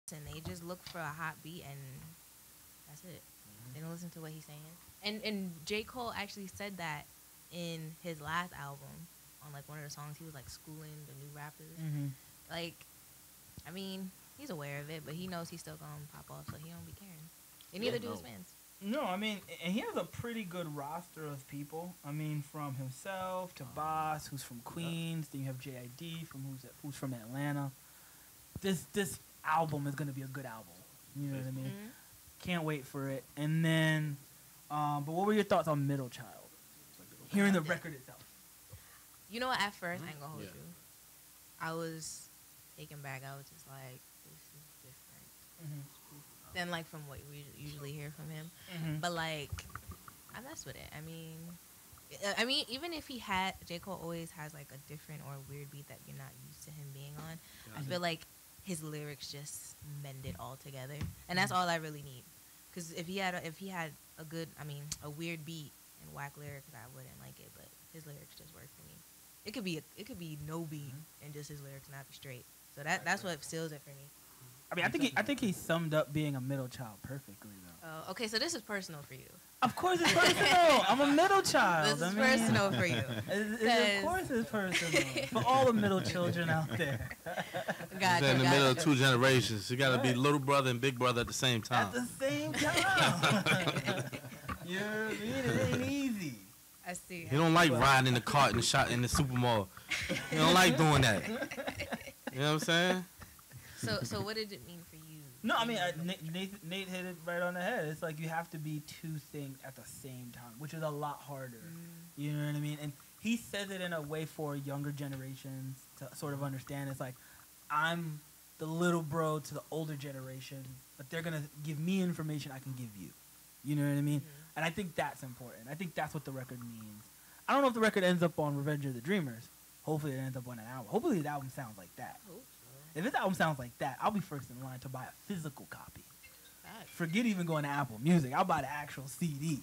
listen. They just look for a hot beat and that's it. They don't listen to what he's saying. And J. Cole actually said that in his last album on like one of the songs. He was like schooling the new rappers. Like, I mean, he's aware of it, but he knows he's still gonna pop off, so he don't be caring. And neither do his fans. No, I mean, and he has a pretty good roster of people. I mean, from himself to Boss, who's from Queens. Then you have JID from who's from Atlanta. This album is gonna be a good album. You know what I mean? Can't wait for it. And then, but what were your thoughts on Middle Child? Hearing the record itself. You know what? At first, I ain't gonna hold you. I was taken back. I was just like, this is different than like from what we usually hear from him. But like, I messed with it. I mean, even if he had, J. Cole always has like a different or weird beat that you're not used to him being on. I feel like his lyrics just mend it all together, and that's all I really need. Because if he had a good, a weird beat and whack lyrics, I wouldn't like it. But his lyrics just work for me. It could be no beat and just his lyrics not be straight. So that's what seals it for me. I mean, I think he summed up being a middle child perfectly, though. Oh, okay. So this is personal for you. Of course it's personal. I'm a middle child. This is personal for you. Of course it's personal. For all the middle children out there. He's in the middle of two generations. You got to be little brother and big brother at the same time. At the same time. You know what I mean? It ain't easy. I see. He don't like riding in the cart and shot in the super mall. He don't like doing that. You know what I'm saying? So what did it mean for you? No, I mean, Nate hit it right on the head. It's like you have to be two things at the same time, which is a lot harder. You know what I mean? And he says it in a way for younger generations to sort of understand. It's like, I'm the little bro to the older generation, but they're going to give me information I can give you. You know what I mean? And I think that's important. I think that's what the record means. I don't know if the record ends up on Revenge of the Dreamers. Hopefully it ends up on an album. Hopefully the album sounds like that. If this album sounds like that, I'll be first in line to buy a physical copy. Forget even going to Apple Music. I'll buy the actual CD.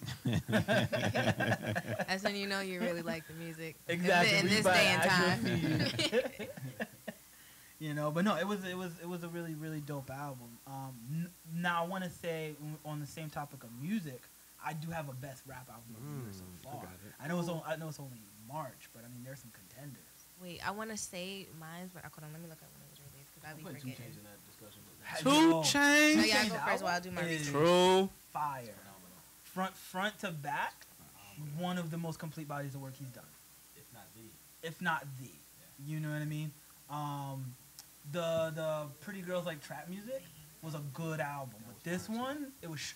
That's when you know you really like the music. Exactly. In this day and time. You know, but no, it was a really, really dope album. Now I want to say on the same topic of music, I do have a best rap album of the year so far. I know it's only March, but I mean there's some contenders. Wait, I want to say mine, but hold on, let me look at when it was released because I'll be forgetting. 2 Chainz. No, yeah, I go first while I do my research. True. Fire. Front to back, one of the most complete bodies of work he's done. If not the. You know what I mean? The Pretty Girls Like Trap Music was a good album, but this one it was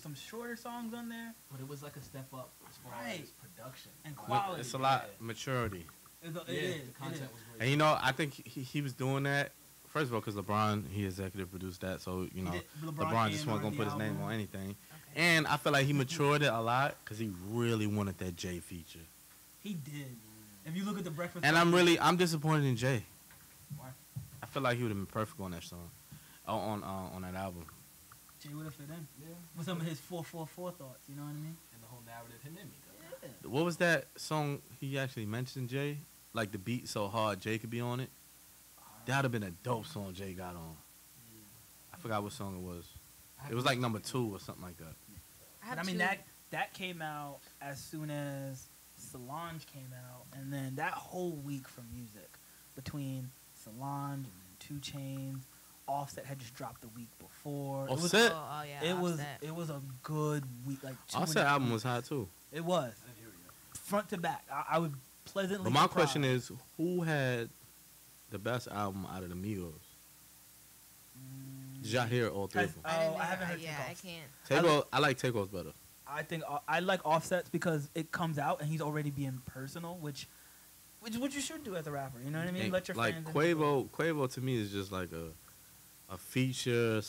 some shorter songs on there, but it was like a step up as far as production and quality. It's a lot maturity. It is. The content was great. And you know, I think he was doing that first of all because LeBron he executive produced that, so you know LeBron just wasn't gonna put his name on anything. And I feel like he matured it a lot because he really wanted that Jay feature. He did. If you look at the Breakfast. And I'm disappointed in Jay. Why? I feel like he would have been perfect on that song, on that album. Jay would have fit in. Yeah. With some of his 444 thoughts, you know what I mean? And the whole narrative him and me. Yeah. What was that song he actually mentioned, Jay? Like the beat so hard Jay could be on it? That would have been a dope song Jay got on. I forgot what song it was. It was like number 2 or something like that. I mean, that came out as soon as Solange came out, and then that whole week from music between Solange and then 2 Chainz, Offset had just dropped the week before. Offset? It was a good week. Like Offset album was hot too. It was. Front to back. I would pleasantly But my surprised. question is, who had the best album out of the Migos? Did y'all hear all 3 of them? I haven't heard I Takeoff. can't. I like Takeoff's better. I think I like Offset's because it comes out and he's already being personal, which what you should do as a rapper. You know what I mean? And Let your like fans Quavo to me is just like a feature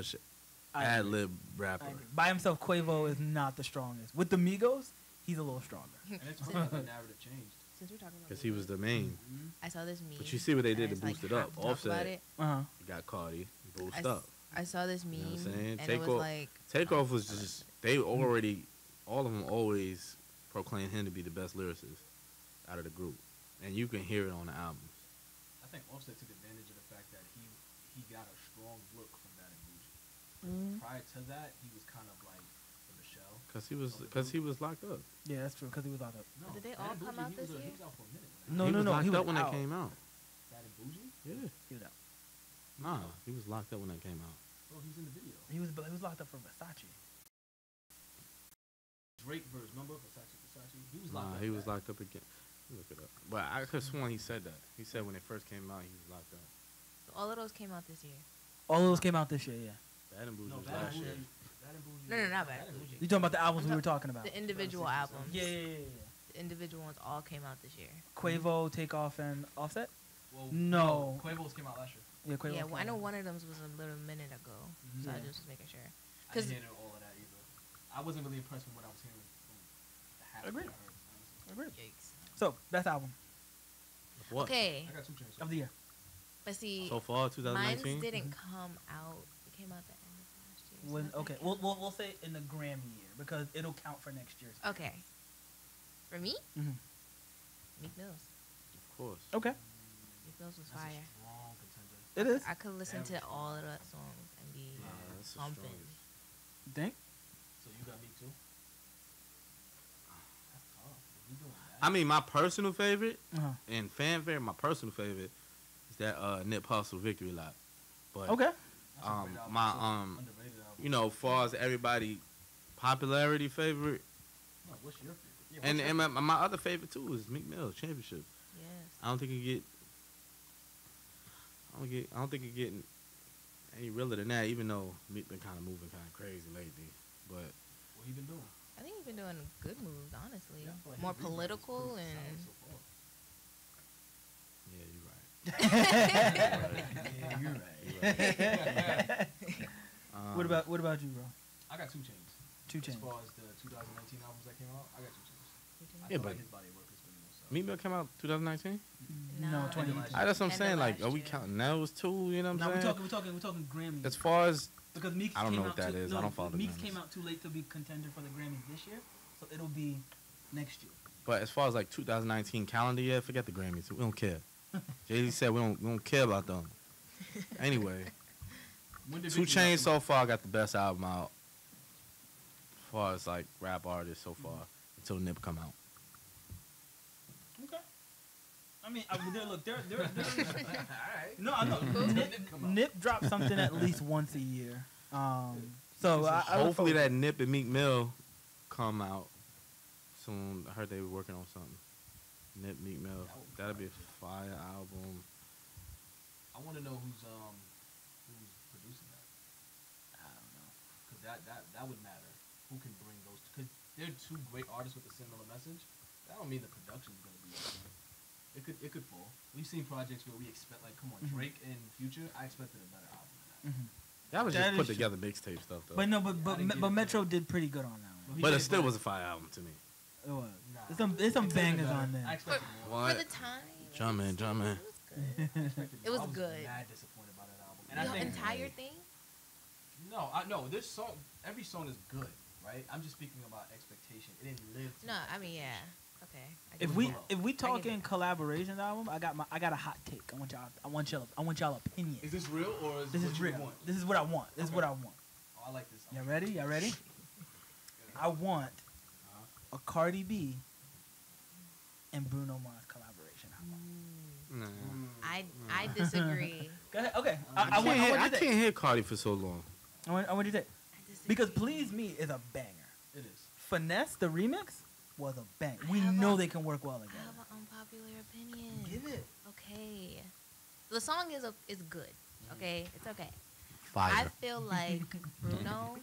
/ ad-lib rapper. By himself, Quavo is not the strongest. With the Migos, he's a little stronger. And it's funny how the narrative changed. Since we're talking about Because he was the main. I saw this meme. But you see what they did to and it's boost like, it up. have to talk about Offset it. got Cardi, boost up. I saw this meme, You know what I'm saying? and it was like... Takeoff was just, they already, all of them always proclaim him to be the best lyricist out of the group. And you can hear it on the albums. I think Offset took advantage of the fact that he got a strong look from that and Bougie. Prior to that, he was kind of like the Michelle. Cause he was locked up. Yeah, that's true. Because he was locked up. No, Did they Bad all and come Bougie, out he was, this he year? was out for a minute. No, he no, was no. locked He was up when out. that came out. Bad and Bougie? Yeah. He was out. Nah, he was locked up when that came out. Oh, he's in the video. He was locked up for Versace. Drake verse, remember Versace? He was locked Nah, up. he was bad. locked up again. Look it up. But I could have sworn he said that. He said when it first came out, he was locked up. All of those came out this year. All of those came out this year, yeah. Bad and Bougie No, was Bad and last Bougie. year. Bad and Bougie. No, not Bad and and Bougie. You talking about the albums we were talking about? The individual 2006, albums. Yeah. The individual ones all came out this year. Quavo, Takeoff, and Offset? Well, No. Quavo's came out last year. Yeah, Quavo. Yeah, came well, I know out. one of them was a little minute ago, so I Yeah. just was making sure. I 'Cause- didn't hear all of that either. I wasn't really impressed with what I was hearing from the half that I Agreed. heard, honestly. Agreed. Yikes. So, best album What? Okay, I got 2 Chainz. of the year. but see, So far, mine 2019. didn't come out. It came out the end of last year. so When, not that okay, count. we'll say in the Grammy year because it'll count for next year's. Okay. For me, Mm-hmm. Meek Mills. Of course. Okay, Meek Mills was That's fire. a strong contender. it is. I could listen Very to all of that songs and be Yeah, that's the pumping. strongest. You think? So you got me too? That's tough. If we doing that. I mean, my personal favorite Uh-huh. and fan favorite, my personal favorite is that Nip Hussle Victory Lap. But Okay. That's a great album. my So underrated album. you know, far as everybody popularity favorite, No, what's your favorite? Yeah, and what's and your my other favorite too is Meek Mill Championship. Yes. I don't think it get. I don't think it getting any realer than that. Even though Meek been kind of moving kind of crazy lately, but what he been doing? I think he's been doing good moves, honestly. Yeah, I feel like More his remix is political pretty and. yeah, you're right. Yeah, you're right. Um, What about you, bro? I got 2 Chainz. 2 As Chainz. far as the 2019 albums that came out, I got 2 Chainz. I Yeah, feel but like his body of work has been more so. Meek Mill came out 2019. No, Nah. 2018. That's what I'm End of saying. Like, last are we year. counting those two? You know what No, I'm we're saying? talking Grammys. As far as because Meeks I don't came know out what that too, is. I No, don't follow the Meeks Grammys. came out too late to be contender for the Grammys this year, so it'll be next year. But as far as like 2019 calendar year, forget the Grammys. We don't care. Jay-Z said we don't care about them. Anyway, When did 2 Victory Chainz Lap so far got the best album out. As far as like rap artists so far until Nip come out. Okay. I mean, look, they're Alright. no, I know. Nip come out. Nip drops something at least once a year. So I look Hopefully forward- that Nip and Meek Mill come out soon. I heard they were working on something. Nip, Meek Mill. That'll be a fire album. I want to know who's producing that. I don't know. Because that would matter. Who can bring those? Because they're 2 great artists with a similar message. That don't mean the production's gonna be the same. It could fall. We've seen projects where we expect, like, come on, Drake and Future. I expected a better album than that. That was That just put is true. together mixtape stuff though. But no, I didn't get but it, Metro did pretty good on that one. But it still was a fire album to me. It was. Nah. There's some Expected bangers better. on there. I expected more. For What? the time. Jump in, jump in. It was good. Expected It was more. I was good. mad disappointed by that album. And The I think entire thing. no, this song, every song is good, right? I'm just speaking about expectation. It didn't live. to No, my I mean, yeah. expectation. Okay. I If get we it. if we talking it. collaboration album, I got a hot take. I want y'all opinion. Is this real or is This what is you real. want? This is what I want. This is what I want. Oh, I like this. Y'all ready? Y'all ready? I want a Cardi B and Bruno Mars collaboration album. Nah. I disagree. Go ahead. Okay. I want can't you to hear Cardi for so long. I want you to say I disagree. because Please Me is a banger. It is. Finesse the remix was a bang. We have know a- they can work well I together. have an unpopular opinion. Give it. Okay. The song is good. Okay, it's okay. I Fire. feel like Bruno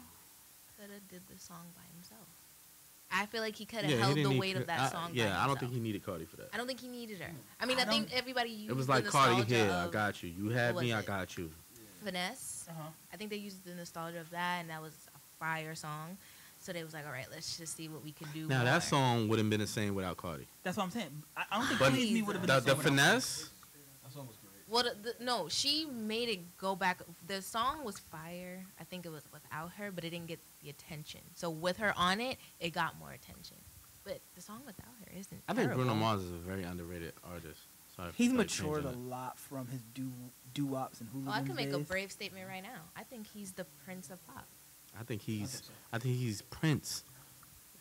could have did the song by himself. I feel like he could have he held didn't the need weight of that song. by Yeah, I don't himself. think he needed Cardi for that. I don't think he needed her. I mean, I I think don't- everybody used It was the like Cardi nostalgia here, I of got you. You had what me, was I it? got you. Finesse. Uh-huh. I think they used the nostalgia of that, and that was a fire song. So they was like, all right, let's just see what we can do. Now more. that song wouldn't been the same without Cardi. That's what I'm saying. I don't think But Please Me would have been The the same without- finesse, That song was great. Well, no, she made it go back. The song was fire. I think it was without her, but it didn't get the attention. So with her on it, it got more attention. But the song without her isn't. I think Bruno terrible. Mars is a very underrated artist. Sorry for, He's like, matured a changing it. lot from his doo-wops and hooligans Oh, I can make a days. brave statement right now. I think he's the Prince of pop. I think he's Prince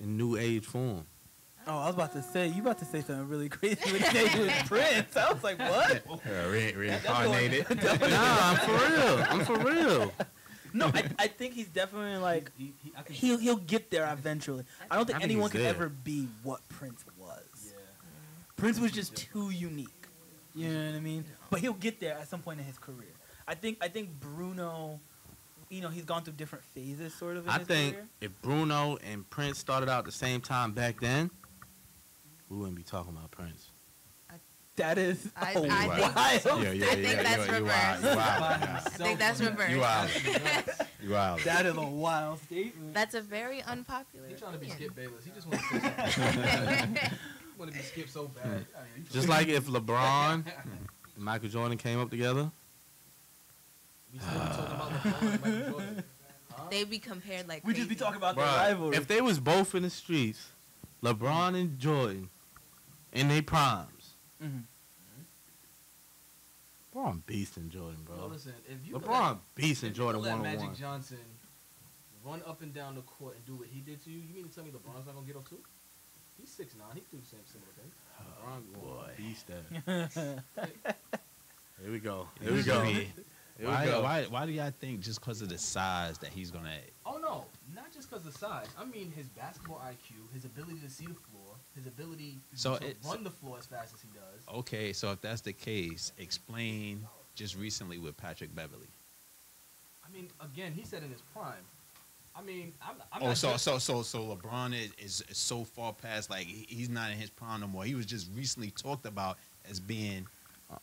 in new age form. Oh, I was about to say, you about to say something really crazy when you say he was Prince. I was like, what? Reincarnated. Nah, I'm for real. No, I think he's definitely like, I can he'll get there eventually. I don't think I think anyone he's could there. ever be what Prince was. Yeah. Prince was just too unique. You know what I mean? But he'll get there at some point in his career. I think Bruno, he's gone through different phases sort of in I his think career. if Bruno and Prince started out at the same time back then, we wouldn't be talking about Prince. That is I wild. think- Yeah, I think that's you reversed. wild. I think that's reversed. You wild. You wild. That is a wild statement. That's a very unpopular He's trying to be opinion. Skip Bayless. He just wants to say something. He want to be Skip so bad. Just like if LeBron and Michael Jordan came up together. We still be talking about LeBron and Michael Jordan. Huh? They be compared like We just be crazy. talking about the Bruh, rivalry. if they was both in the streets, LeBron and Jordan, in their primes, Mhm. LeBron beasting Jordan, Yo, bro. listen, if you LeBron beasting if you Jordan let 1-on-1. Magic Johnson run up and down the court and do what he did to you, you mean to tell me LeBron's not gonna get up too? He's 6'9". He can do the same similar thing. LeBron boy, beast that. Mhm. Here we go. Here we go. Here we go. Why do y'all think just because of the size that he's gonna? Oh no, not just because of size. I mean his basketball IQ, his ability to see the floor, his ability So to it's- run the floor as fast as he does. Okay, so if that's the case, explain just recently with Patrick Beverly. I mean, again, he said in his prime. I mean, I'm Oh, not so just- LeBron is so far past, like he's not in his prime no more. He was just recently talked about as being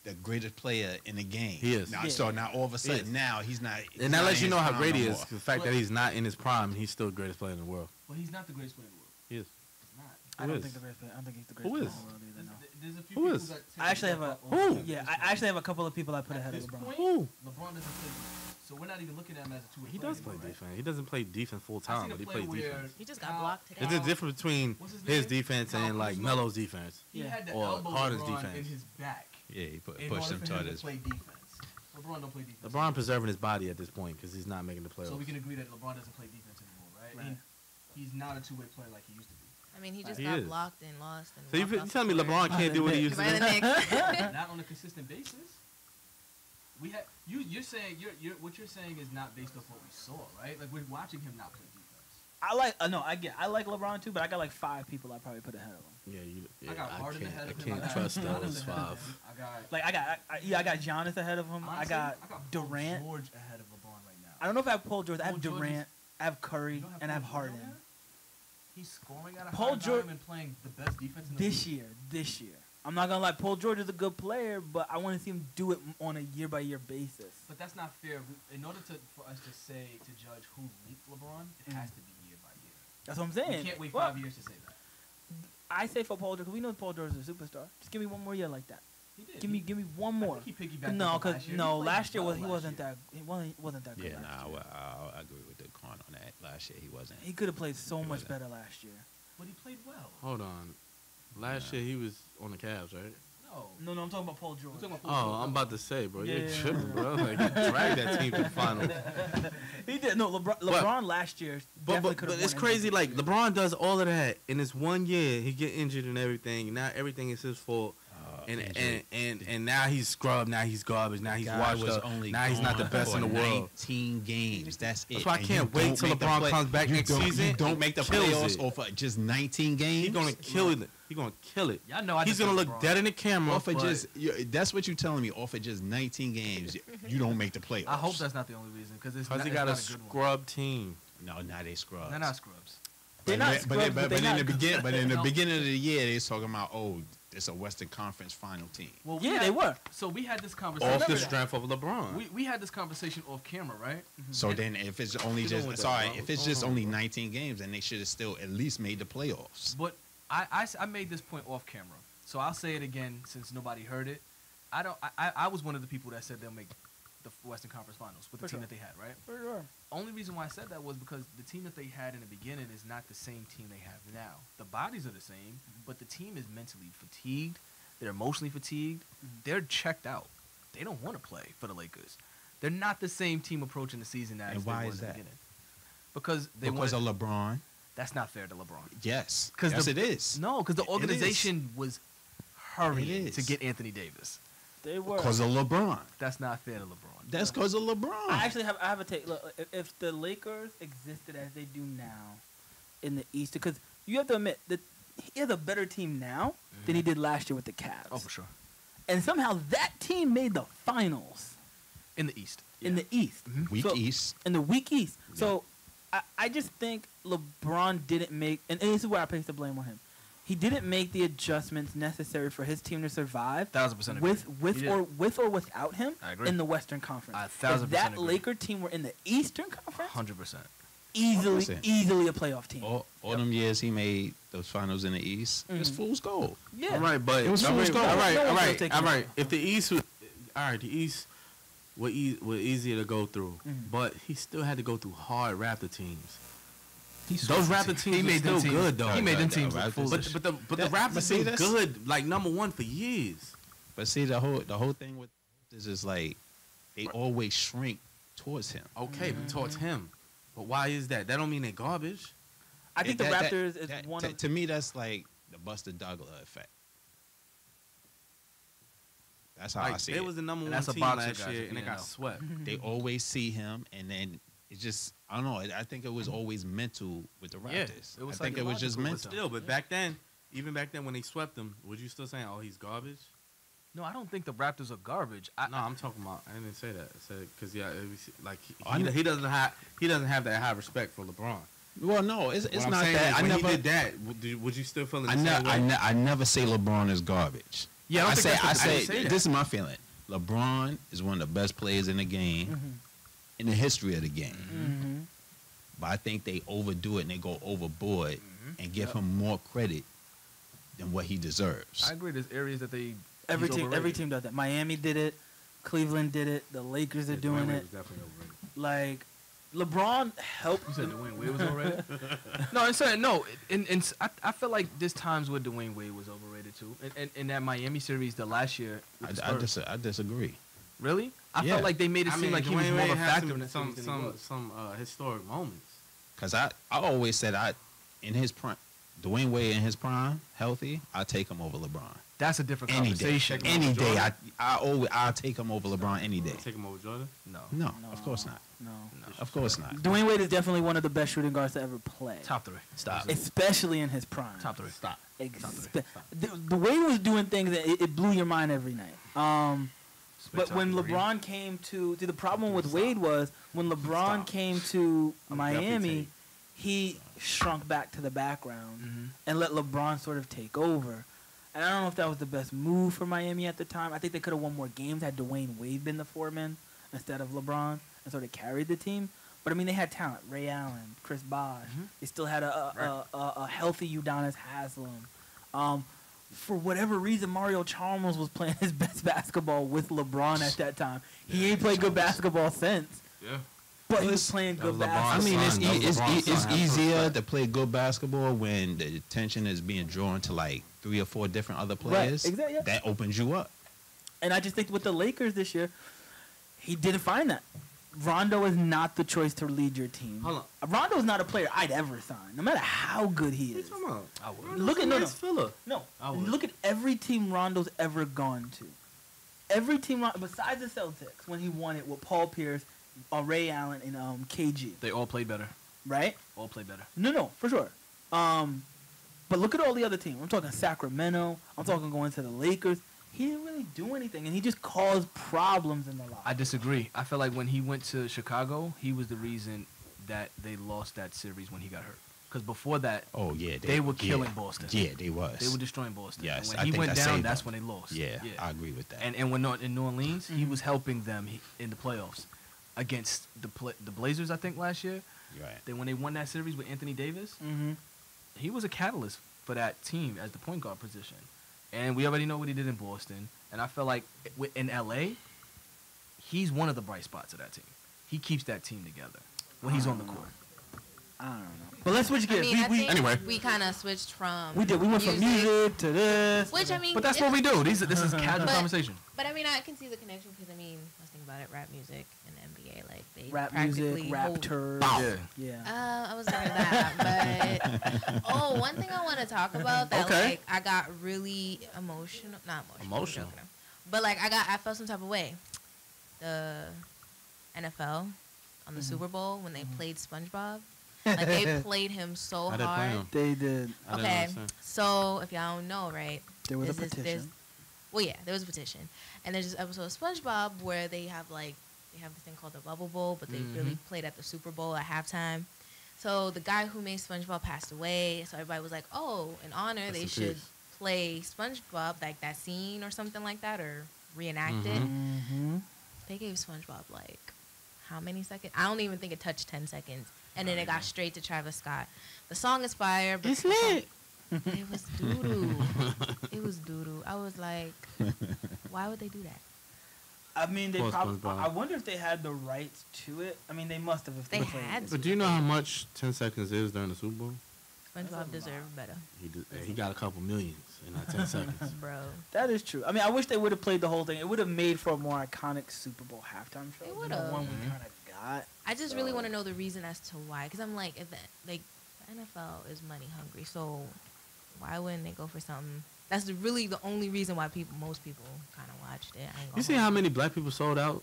the greatest player in the game. He is. Now, Yeah. So now all of a is. sudden now he's not. he's And that not lets in you his know how prime great no he is. more. The fact that he's not in his prime, he's still the greatest player in the world. Well, he's not the greatest player in the world. He is. He's not. I Who don't is? think the greatest player. I don't think he's the Who greatest is? player in the world either. No. There's a few Who people is? that take I actually a have a step up over Who? Yeah, this I point. actually have a couple of people I put At ahead of this LeBron. point, Who? LeBron doesn't play defense. So we're not even looking at him as a two-way He player does play anymore, right? defense. He doesn't play defense full I time, seen but a he play plays where defense. He just got Kyle- blocked today. There's a difference between What's his his name? defense Kyle and like Kuzma. Melo's defense. He Yeah. had to Or elbow Harden's LeBron defense. in his back Yeah, he in pushed order him for toward him to his. play defense. LeBron don't play defense. LeBron preserving his body at this point because he's not making the playoffs. So we can agree that LeBron doesn't play defense anymore, right? Right. He's not a two-way player like he used to be. I mean, he just He got is. blocked and lost. And So you walked off telling me the court. LeBron can't do what he used to By the do? Knicks. Not on a consistent basis. We had you're saying what you're saying is not based off what we saw, right? Like we're watching him not play defense. I like I like LeBron too, but I got like 5 people I probably put ahead of him. Yeah, I got Harden ahead I of him. can't I got trust Giannis those ahead of 5. him. I got Like I got Giannis ahead of him. honestly, I got Paul Durant. George ahead of LeBron right now. I don't know if I have Paul George. I have Paul George Durant. I have You Curry, don't and I have Paul George Harden. on there? He's scoring at a Paul high George- volume and playing the best defense in the This league. year. I'm not gonna lie. Paul George is a good player, but I want to see him do it on a year-by-year basis. But that's not fair. In order for us to judge who leaked LeBron, it has to be year by year. That's what I'm saying. You can't wait Well, 5 years to say that. I say for Paul George, because we know Paul George is a superstar. Just give me one more year like that. He did. Give me one I more. think he piggybacked No, off of because He no, played last year well he last wasn't year. that he wasn't that good. Yeah, last nah, year. well, I agree with the con on that. Last year he wasn't. He could have played so He much wasn't. better last year. But he played well. Hold on. Last year he was on the Cavs, right? No. No, I'm talking about Paul George. We're talking about Paul Oh, George. I'm about to say, bro. You're Yeah. tripping, bro. Like, you dragged that team to the finals. He did. No, LeBron last year definitely could But have. it's crazy. Like, LeBron does all of that in this one year. He get injured and everything. And now everything is his fault. And now he's scrubbed. Now he's garbage. Now he's Guy washed was up. only Now he's not the gone best for in the world. 19 games. That's it. That's why I And can't you wait don't till make the LeBron comes back you next don't- season You don't make the and kills playoffs it. off of just 19 games. He's gonna kill it. He's gonna kill it. Y'all know I He's defend gonna look LeBron. dead in the camera. Off of but just that's what you're telling me. Off of just 19 games, you don't make the playoffs. I hope that's not the only reason because it's because not, he it's got not a a good one. scrub team. No, now they scrubs. They're not scrubs. They're not scrubs, but they're in not the good. beginning, but in the No. beginning of the year, they was talking about it's a Western Conference final team. Well, Yeah, they were. So we had this conversation. Off the that. strength of LeBron. We had this conversation off camera, right? So then, if it's only You doing with just that, bro? if it's What's just going on, only bro? 19 games, then they should have still at least made the playoffs. But I made this point off camera, so I'll say it again since nobody heard it. I was one of the people that said they'll make the Western Conference Finals with the For team sure. that they had, right? For sure. Only reason why I said that was because the team that they had in the beginning is not the same team they have now. The bodies are the same, but the team is mentally fatigued. They're emotionally fatigued. They're checked out. They don't want to play for the Lakers. They're not the same team approaching the season as And they why were is in the that? beginning. Because Because of LeBron. that's not fair to LeBron. Yes. 'Cause Yes, the- it is. No, because the It is. organization was hurrying It to is. get Anthony Davis. They were. Because of LeBron. That's not fair to LeBron. That's because of LeBron. I have a take. Look, if the Lakers existed as they do now in the East, because you have to admit that he has a better team now than he did last year with the Cavs. Oh, for sure. And somehow that team made the finals In the East. in the East. Weak So- East. In the weak East. So I just think LeBron didn't make, and this is where I place the blame on him. He didn't make the adjustments necessary for his team to survive 1,000% agree. with He or did. with or without him I agree. in the Western Conference. 1,000% If that agree. Laker team were in the Eastern Conference, 100%. easily 100%. easily a playoff team. All them years he made those finals in the East, it's fool's gold. Yeah. All right, but It was all right, fool's gold. all right, No all one right, could've taken all right. it. If the East, the East were easier to go through, but he still had to go through hard Raptor teams. Those Raptor teams He were made them still teams. good though. He made them The teams look Raptors- foolish. But the That- Raptors but see, been that's- good, like #1 for years. But see, the whole thing with this is like they always shrink towards him. Okay, but towards him. But why is that? That don't mean they're garbage. I think the That- Raptors is that- one to, of to me, that's like the Buster Douglas effect. That's how I Like see they it. was the #1 And that's a team boxer, last guys, year, if and you they got know. swept. They always see him, and then it just I don't know. I think it was always mental with the Raptors. Yeah, it was I think it was just psychological with mental. Still, but back then, even back then when they swept them, was you still saying, "Oh, he's garbage"? No, I don't think the Raptors are garbage. No, I'm talking about. I didn't say that. I said because like I know- he doesn't have that high respect for LeBron. Well, no, it's What I'm not saying that. is I when never he did that, would you still feel the I, same ne- way? I never say LeBron is garbage. Yeah, I don't think that's what- I say didn't say that. this is my feeling. LeBron is one of the best players in the game, in the history of the game. But I think they overdo it and they go overboard and give him more credit than what he deserves. I agree. There's areas that they every he's team. Every overrated. team does that. Miami did it. Cleveland did it. The Lakers are doing Dwayne Wade it. was definitely overrated. Like LeBron helped. You said Dwayne Wade was overrated? No, I'm saying no. I feel like there's times where Dwayne Wade was overrated too. In that Miami series, the last year. With the Spurs. I disagree. Really? I Yeah. felt like they made it seem like he was Dwayne more of Wade a had factor in the some series than he was. historic moments. Because I always said in his prime, Dwayne Wade in his prime, healthy, I take him over LeBron. That's a different Any day. conversation. Any day. I'll take him over LeBron any day. Take him over Jordan. No. No, of course not. No. Of course not. Dwayne Wade is definitely one of the best shooting guards to ever play. Top 3. Stop. Especially in his prime. Top 3. Stop. The way he was doing things, it blew your mind every night. But when Spectacular. LeBron came to the problem with Wade was when LeBron came to Miami, he shrunk back to the background and let LeBron sort of take over. And I don't know if that was the best move for Miami at the time. I think they could have won more games had Dwayne Wade been the foreman instead of LeBron and sort of carried the team. But I mean, they had talent: Ray Allen, Chris Bosh. They still had a healthy Udonis Haslem. For whatever reason, Mario Chalmers was playing his best basketball with LeBron at that time. He ain't played good basketball since. Yeah. But he was playing good LeBron. I basketball. mean, Son, that was LeBron's it's son. easier to play good basketball when the attention is being drawn to like 3 or 4 different other players. exactly, yeah. That opens you up. And I just think with the Lakers this year, he didn't find that. Rondo is not the choice to lead your team. Hold Rondo's not a player I'd ever sign, no matter how good he What you is. talking about? I would. Look at no. filler. No, I would. look at every team Rondo's ever gone to. Every team, besides the Celtics, when he won it with Paul Pierce, Ray Allen, and KG, They all played better. right? All played better. No, for sure. But look at all the other teams. I'm talking Sacramento. I'm talking going to the Lakers. He didn't really do anything, and he just caused problems in the locker. I disagree. I feel like when he went to Chicago, he was the reason that they lost that series when he got hurt. Because before that, Oh yeah, they were killing Boston. Yeah, they was. They were destroying Boston. Yes, And I when he think went I down, saved that's them. when they lost. Yeah, I agree with that. And when in New Orleans, he was helping them in the playoffs against the Blazers, I think, last year. Right. Then when they won that series with Anthony Davis, Mm-hmm. he was a catalyst for that team as the point guard position. And we already know what he did in Boston. And I feel like in LA, he's one of the bright spots of that team. He keeps that team together when he's on the court. I don't know. But let's switch gears. I think anyway. we kind of switched from. We did. We went from music to this. Which I mean, But that's what we do. This is casual conversation. But I mean, I can see the connection because I mean, let's think about it. Rap music and NBA, like they Rap practically music, raptors. Yeah. I was thinking that, but one thing I want to talk about that like I got really emotional, not emotional, but like I felt some type of way. The NFL on the Super Bowl when they played SpongeBob. Like they played him so hard. They did. Okay, so if y'all don't know, right? There was a petition. Well, yeah, there was a petition, and there's this episode of SpongeBob where they have this thing called the Bubble Bowl, but they really played at the Super Bowl at halftime. So the guy who made SpongeBob passed away, so everybody was like, "Oh, in honor, they should play SpongeBob like that scene or something like that, or reenact it." They gave SpongeBob like how many seconds? I don't even think it touched 10 seconds. And then it got straight to Travis Scott. The song is fire, but it's lit. It was doo-doo. It was doo-doo. I was like, why would they do that? I mean, they probably. I wonder if they had the rights to it. I mean, they must have if they had to. But do you know how much 10 seconds is during the Super Bowl? SpongeBob deserved better. He got a couple millions in that 10 seconds. Bro. That is true. I mean, I wish they would have played the whole thing. It would have made for a more iconic Super Bowl halftime show. It would have. One we kind of got. I just really want to know the reason as to why. Because I'm like, the NFL is money hungry. So why wouldn't they go for something? That's really the only reason why most people kind of watched it. You see how many black people sold out?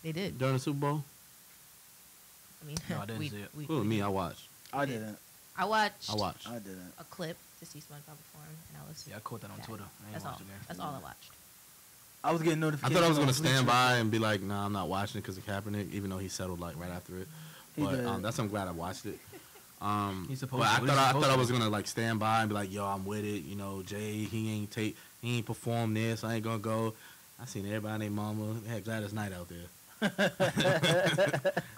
They did. During the Super Bowl? I mean, no, I didn't see it. Me, I watched. I didn't. I watched. I didn't. A clip to see SpongeBob perform, and I was. Yeah, I caught that on Twitter. That's all. That's all I watched. I was getting notifications. I thought I was gonna stand by and be like, "Nah, I'm not watching it because of Kaepernick," even though he settled like right after it. But that's I'm glad I watched it. He's supposed. But I thought I was gonna like stand by and be like, "Yo, I'm with it." You know, Jay, he ain't performed this. I ain't gonna go. I seen everybody and their mama. They had Gladys Knight out there.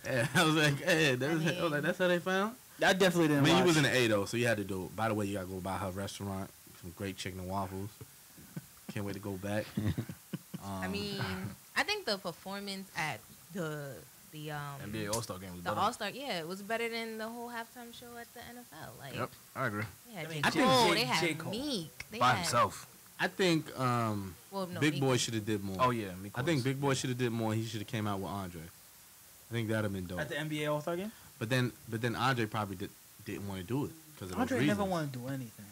Yeah, I was like, "Hey, that's how they found." I definitely didn't. I mean, you was in the A though, so you had to do it. By the way, you gotta go by her restaurant. Some great chicken and waffles. Can't wait to go back. I mean, I think the performance at the NBA All-Star game was the better. All-Star, yeah, it was better than the whole halftime show at the NFL. Like, yep, I agree. They had Meek. They by had himself. I think Big Boy should have did more. Oh yeah, I think Big Boy should have did more. He should have came out with Andre. I think that'd have been dope. At the NBA All-Star game. But then Andre probably didn't want to do it because of Andre those never reasons. wanted to do anything.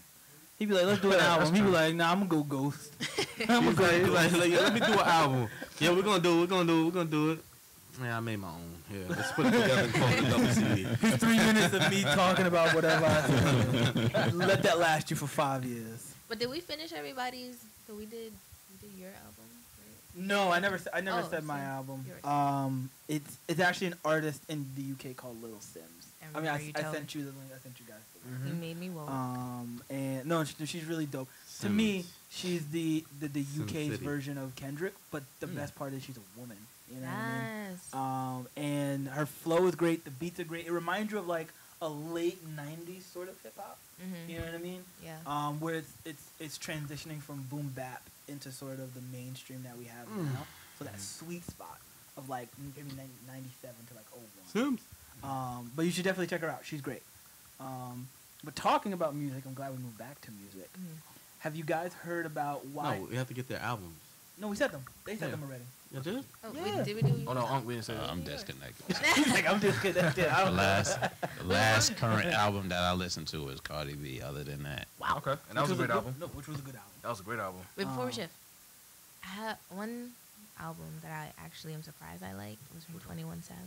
He'd be like, "Let's do an album." He'd be like, "Nah, I'm gonna go Ghost." He's like, let me do an album. Yeah, we're gonna do it. Yeah, I made my own. Yeah, let's put it together and call it a double CD. 3 minutes of me talking about whatever I said. Let that last you for 5 years. But did we finish everybody's? So we did your album, right? No, I never said my album. It's actually an artist in the UK called Little Sims. I mean, I sent you the link. I sent you guys the link. You made me woke. And no, she's really dope. Sims. To me, she's the UK's City. version of Kendrick, but the best part is she's a woman. You know Nice. what I mean? And her flow is great. The beats are great. It reminds you of like a late '90s sort of hip hop. You know what I mean? Yeah. Where it's transitioning from boom bap into sort of the mainstream that we have now. So that sweet spot of like maybe 97 to like 01. Sims. But you should definitely check her out. She's great. But talking about music, I'm glad we moved back to music. Have you guys heard about why? No, we have to get their albums. No, we said them. They said them already. You did? Oh, Yeah. did we do? Oh no, we didn't say that. I'm disconnected. Like, I'm just kidding. The last current album that I listened to was Cardi B. Other than that, Wow. Okay, and that was a great album. No, which was a good album. That was a great album. Wait, before we shift, I have one album that I actually am surprised I liked. It was from 21 Savage.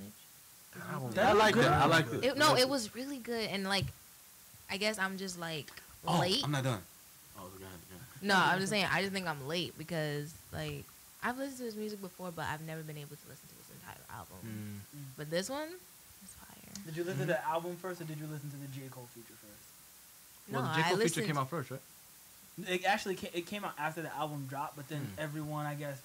I like that. I like it. It was really good, and like, I guess I'm just like late. I'm not done. Oh, go ahead. No, I'm just saying. I just think I'm late because like I've listened to his music before, but I've never been able to listen to his entire album. But this one is fire. Did you listen to the album first, or did you listen to the J. Cole feature first? No, Well, the J. I Cole feature listened. came out first, right? It actually came out after the album dropped, but then everyone, I guess,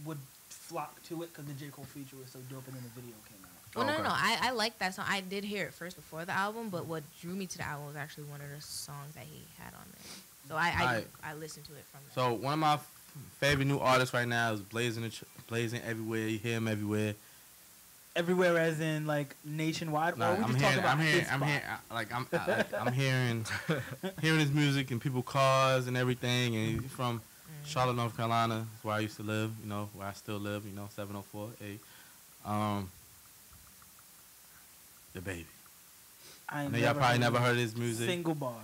would flock to it because the J. Cole feature was so dope, and then the video came out. Well, Oh, okay. no. I like that song. I did hear it first before the album, but what drew me to the album was actually one of the songs that he had on there. So I listened to it from there. So one of my favorite new artists right now is Blazing Everywhere. You hear him everywhere. Everywhere, as in like nationwide. Nah, or we I'm just hearing, talking about I'm his hearing, I'm spot? hearing, I'm hearing, hearing his music in people's cars and everything. And he's from Charlotte, North Carolina. That's where I used to live. You know, where I still live. You know, 704. The baby. I know y'all probably never heard his music, single bar.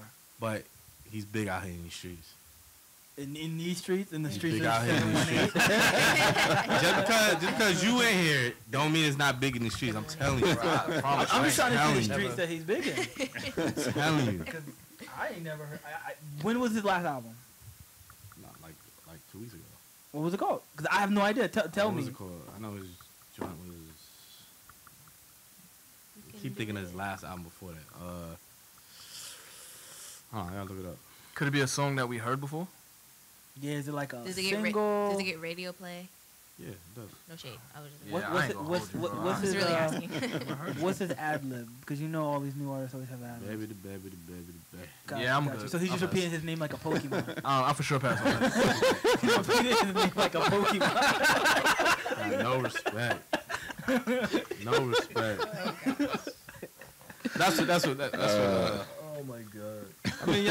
but he's big out here in these streets. In these streets, in the He's streets big of out here in these 718. just because you ain't hear it, don't mean it's not big in the streets. I'm telling you. I'm just trying to see the you. streets that he's big in. I'm telling you. Because I ain't never heard. When was his last album? Not like 2 weeks ago. What was it called? Because I have no idea. Tell What me. was it called? I know his joint was. I keep thinking of his last album before that. I gotta look it up. Could it be a song that we heard before? Yeah, is it like a Does it single? does it get radio play? Yeah, it does. No shade. I was just. Yeah, I ain't gonna hold you, bro. I what's was his really asking. what's his ad lib? Because you know all these new artists always have ad libs. Baby, the baby, the baby, the baby. Yeah, I'm good. So he's just I'm repeating his name like a Pokemon. I for sure pass on that. He's repeating his name like a Pokemon. No respect. No respect. That's what. Oh my god. I mean,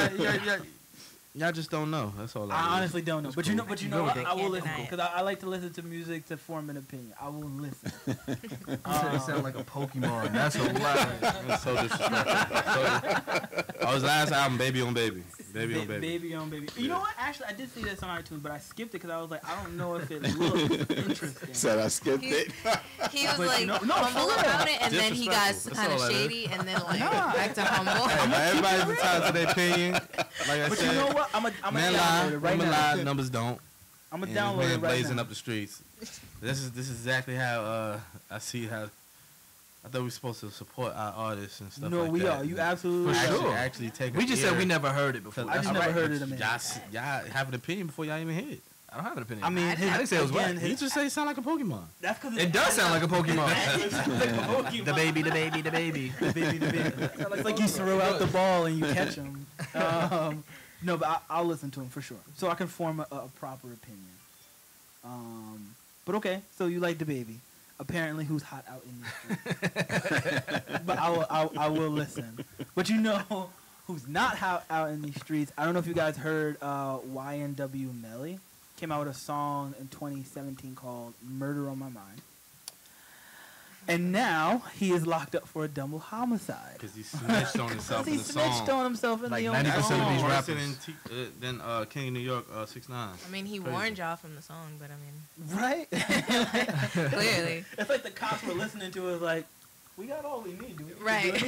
y'all just don't know. That's all. I honestly don't know, but you know what? They I will can't listen deny it. because I like to listen to music to form an opinion. I will listen. You said it sound like a Pokemon. That's a lot. That's so disrespectful. Oh, his last album, Baby on Baby. Baby on Baby. Baby on Baby. You know what? Actually, I did see this on iTunes, but I skipped it because I was like, I don't know if it looks interesting. Said I skipped it. He was But like no, humble for real. about it, and then he got Disrespectful. kind of That's all that shady, and then like Nah. back to humble. Hey, man, everybody's entitled to their opinion. Like I But said, you know what? I'm a man download lie, it right woman now. lie, numbers don't. I'm gonna And download man it right blazing now. up the streets. This is exactly how I see how. I thought we were supposed to support our artists and stuff No, like we that. are. You absolutely For are. sure. Actually take. We just said we never heard it before. I just never heard it, man. Y'all have an opinion before y'all even hear it. I don't have an opinion. I mean, I didn't say it was again, whack. He just say it sound like a Pokemon. That's because It does sound like a Pokemon. Pokemon. The baby, the baby, the baby. The baby. It's like you throw out the ball and you catch him. No, but I'll listen to him for sure, so I can form a proper opinion. But okay, so you like the baby. Apparently, who's hot out in the streets? But I will listen. But you know who's not out in these streets? I don't know if you guys heard YNW Melly came out with a song in 2017 called "Murder on My Mind." And now he is locked up for a double homicide. Because he snitched on himself in He the snitched song. on himself in Like the own 90% of song. these Worse rappers. than King of New York 6ix9ine. I mean, he Crazy. warned y'all from the song, but I mean, Right? clearly, It's like the cops were listening to it like, we got all we need, dude. right? Like,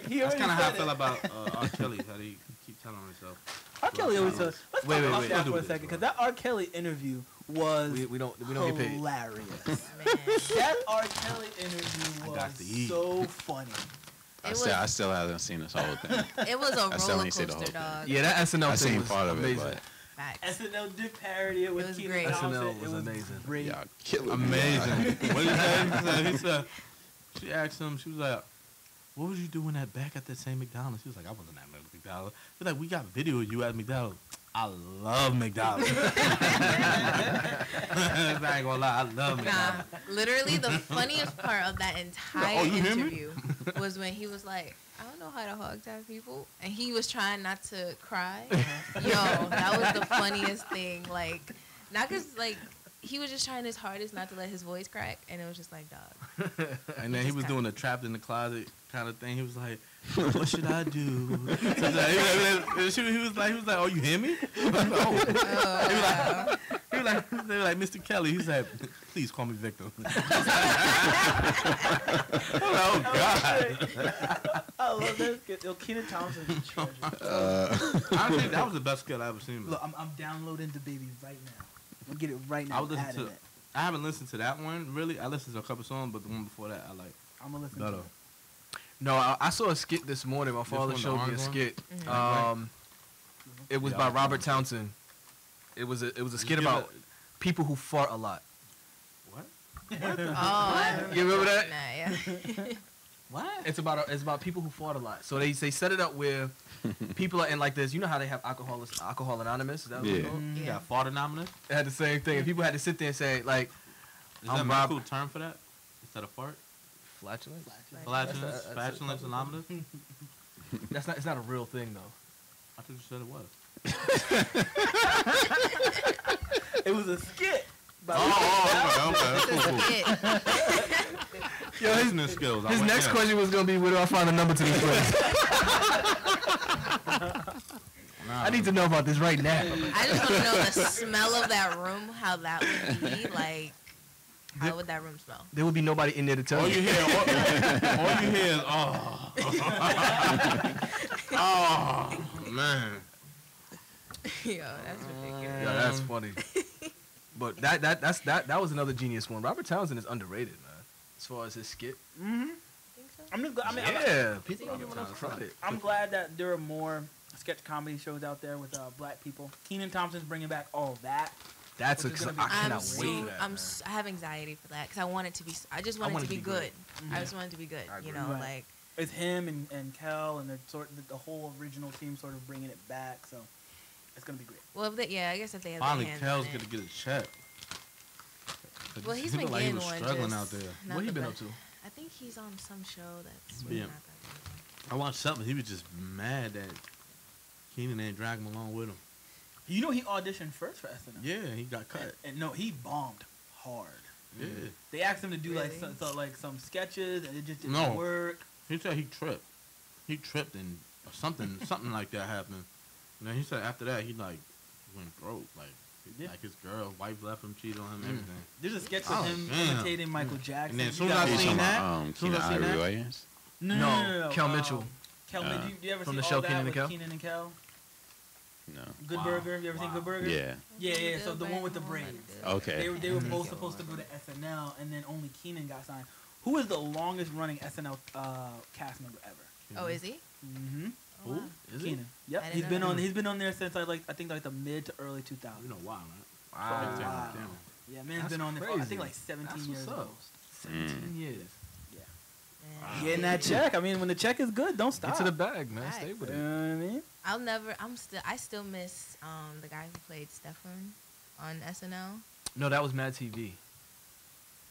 he That's already kind of how I said feel it. about R. Kelly, how he keep telling himself. R. Kelly always says, let's Wait, talk wait, about wait. that Don't for a do second, this, because that R. Kelly interview was We don't get paid. hilarious. Man. That R. Kelly interview I got was to eat. so funny. I It still haven't seen this whole thing. It was a I still roller ain't see the coaster, whole dog. Yeah, that SNL I thing seen was part of it, amazing. but Facts. SNL did parody it with was Kenan great. Thompson. SNL It was amazing. Great. y'all killing me. Amazing. What did he say? He said, she asked him, she was like, what was you doing at back at that same McDonald's? He was like, I wasn't at McDonald's. He was like, we got video of you at McDonald's. I love McDonald's. I ain't gonna lie, I love Nah, McDonald's. literally the funniest part of that entire Oh, you hear me? interview was when he was like, I don't know how to hog tie people. And he was trying not to cry. Yo, that was the funniest thing. Like, not because, like, he was just trying his hardest not to let his voice crack. And it was just like, dog. And then he was doing the trapped in the closet kind of thing. He was like, what should I do? He was like, oh, you hear me? He was like, they were like, Mr. Kelly. He said, please call me Victor. Oh, God. I love that skit. Yo, Kenan Thompson's a treasure. Honestly, that was the best skit I ever seen. Look, I'm downloading the baby right now. I'm gonna get it right I now. would listen adding to. it. I haven't listened to that one really. I listened to a couple songs, but the one before that I like I'm gonna listen better. to it. No, I saw a skit this morning. My father one, the showed me a orange one? skit. Mhm. It was Yeah, by I Robert Townsend. It was a skit give about it- people who fart a lot. What? Oh, I You remember that? Nah, yeah. What? It's about people who fart a lot. So they set it up where people are in like this. You know how they have Alcohol Anonymous? Is that what it's Yeah. called? You Yeah. got fart anonymous? They had the same thing. And people had to sit there and say like, Is that a medical term for that? Instead of fart? Flatulence? Flatulence? Flatulence anomalous? That's not. It's not a real thing though. I thought you said it was. It was a skit. Okay. Cool. Yo, Listening skills. His next question was gonna be, where do I find a number to these friends? I need to know about this right now. I just want to know the smell of that room, how that would be. Like, how would that room smell? There would be nobody in there to tell All you. you hear, all you hear is, oh. Oh, man. Yo, that's ridiculous. Yeah, that's funny. But that was another genius one. Robert Townsend is underrated, man. As far as his skit. Mm-hmm. Think so? I'm just glad. I mean, Yeah, people don't give enough credit. I'm glad that there are more sketch comedy shows out there with black people. Kenan Thompson's bringing back all of that. That's Which is gonna be- I cannot I'm wait for that. I'm man. I have anxiety for that because I want it to be. I just want it to be good. I just want it to be good. I You agree. know, Right. like It's him and Kel and the whole original team sort of bringing it back. So it's gonna be great. well, if they, yeah, I guess if they have Finally, their hands Kel's on gonna it. get a check. Well, he's He been looked like he getting was one. struggling just out there. not What he the been up best. to? I think he's on some show that's Yeah. not that I watched something. He was just mad that Keenan ain't drag him along with him. You know he auditioned first for SNL. Yeah, he got cut. And no, he bombed hard. Yeah. They asked him to do Really? like some sketches and it just didn't No. work. He said he tripped. He tripped and something like that happened. And then he said after that he like went broke. Like his girl, wife left him, cheated on him, everything. There's a sketch Oh, of him damn. imitating Michael Jackson. And then as You soon as I gotta You seen watch talking that, about soon as Keenan I seen Ivory that- Williams? No. Kel Mitchell. Kel Mitchell. Do you ever From see the All show That Kenan and with Kel? Kenan and Kel? No. Good Wow. Burger. You ever seen Good Burger? Yeah. Yeah. So the one with the braids. Okay. They were both supposed to go to SNL, and then only Kenan got signed. Who is the longest running SNL cast member ever? Oh, is he? Mm-hmm. Oh, wow. Is he? Kenan. Yep. I didn't He's know been that. on. He's been on there since I think the mid to early 2000s. You know why, right? Wow. Wow. Damn. Yeah, man's That's been on there for I crazy. think like 17 That's years. what's up. almost. 17 years. Man. Getting that check. I mean, when the check is good, don't stop. Get to the bag, man. Right. Stay with You it. know what I mean? I still miss the guy who played Stefan on SNL. No, that was Mad TV.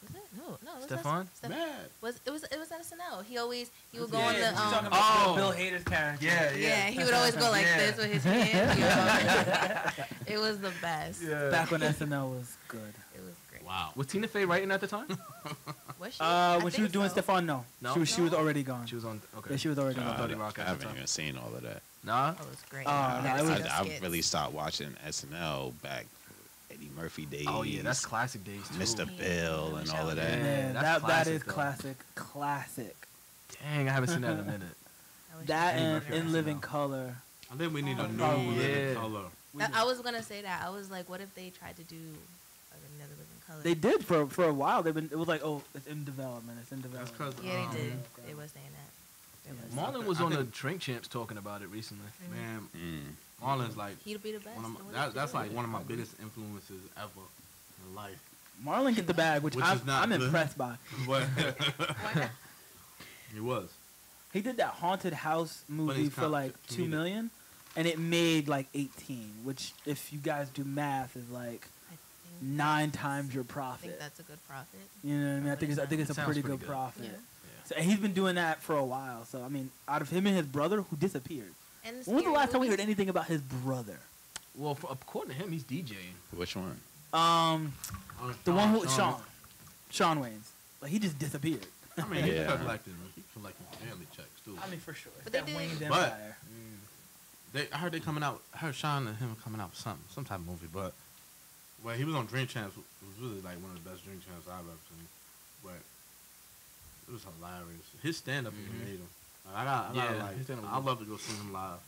Was it? No, it was Stefan? Mad. It was SNL. He would go Yeah, on the you're talking about Oh. Bill Hader's character. yeah, he would always go like Yeah. this with his hands. You know? It was the best. Yeah. Back when SNL was good. It was great. Wow. Was Tina Fey writing at the time? Was she? I When she think was doing so. Stefan, no. No? She was already gone. She was on. Okay. Yeah, she was already I, gone. 30 Rock at the haven't time. even seen all of that. Nah. Oh, it was great. Oh, no, Never it seen was- those I skits. really stopped watching SNL back Eddie Murphy days. Oh yeah, that's classic days too. Mr. Yeah, Bill and all of that. Yeah. Man, that's that is classic, though. classic. Dang, I haven't seen that in a minute. I wish That she- and Murphy In on Living SNL. Color. I think we need a new Oh, living yeah. color. I was gonna say that. I was like, what if they tried to do like another living color? They did for a while. It was like, oh, it's in development. It's in That's development. because Yeah, they did. They were saying that. They was. Marlon was I on the think- Drink Champs talking about it recently. man, Mm. Marlon's like He'd be the best. one of in what my, he that's do. like one of my biggest influences ever in life. Marlon get the bag, which Which I'm, is not I'm good. impressed by. But Why not? he was. He did that haunted house movie he's for like comedic. 2 million, and it made like 18, which if you guys do math is like I think 9 times your I think profit. that's a good profit. You know what I mean? I think it's a Sounds pretty pretty good good. profit. Yeah. So, and he's been doing that for a while. So I mean, out of him and his brother who disappeared. And When was the last time we heard movies- anything about his brother? Well, according to him, he's DJing. Which one? The one who Sean Wayne's. Like he just disappeared. I mean, he Yeah. collected family checks too. I mean, for sure. But they did- Wayne's But- Empire. I heard they coming out. I heard Sean and him coming out with some type of movie. But well, he was on Dream Champs. It was really like one of the best Dream Champs I've ever seen. But it was hilarious. His stand up is amazing. I gotta Yeah, his stand-up was I'd good. love to go see him live.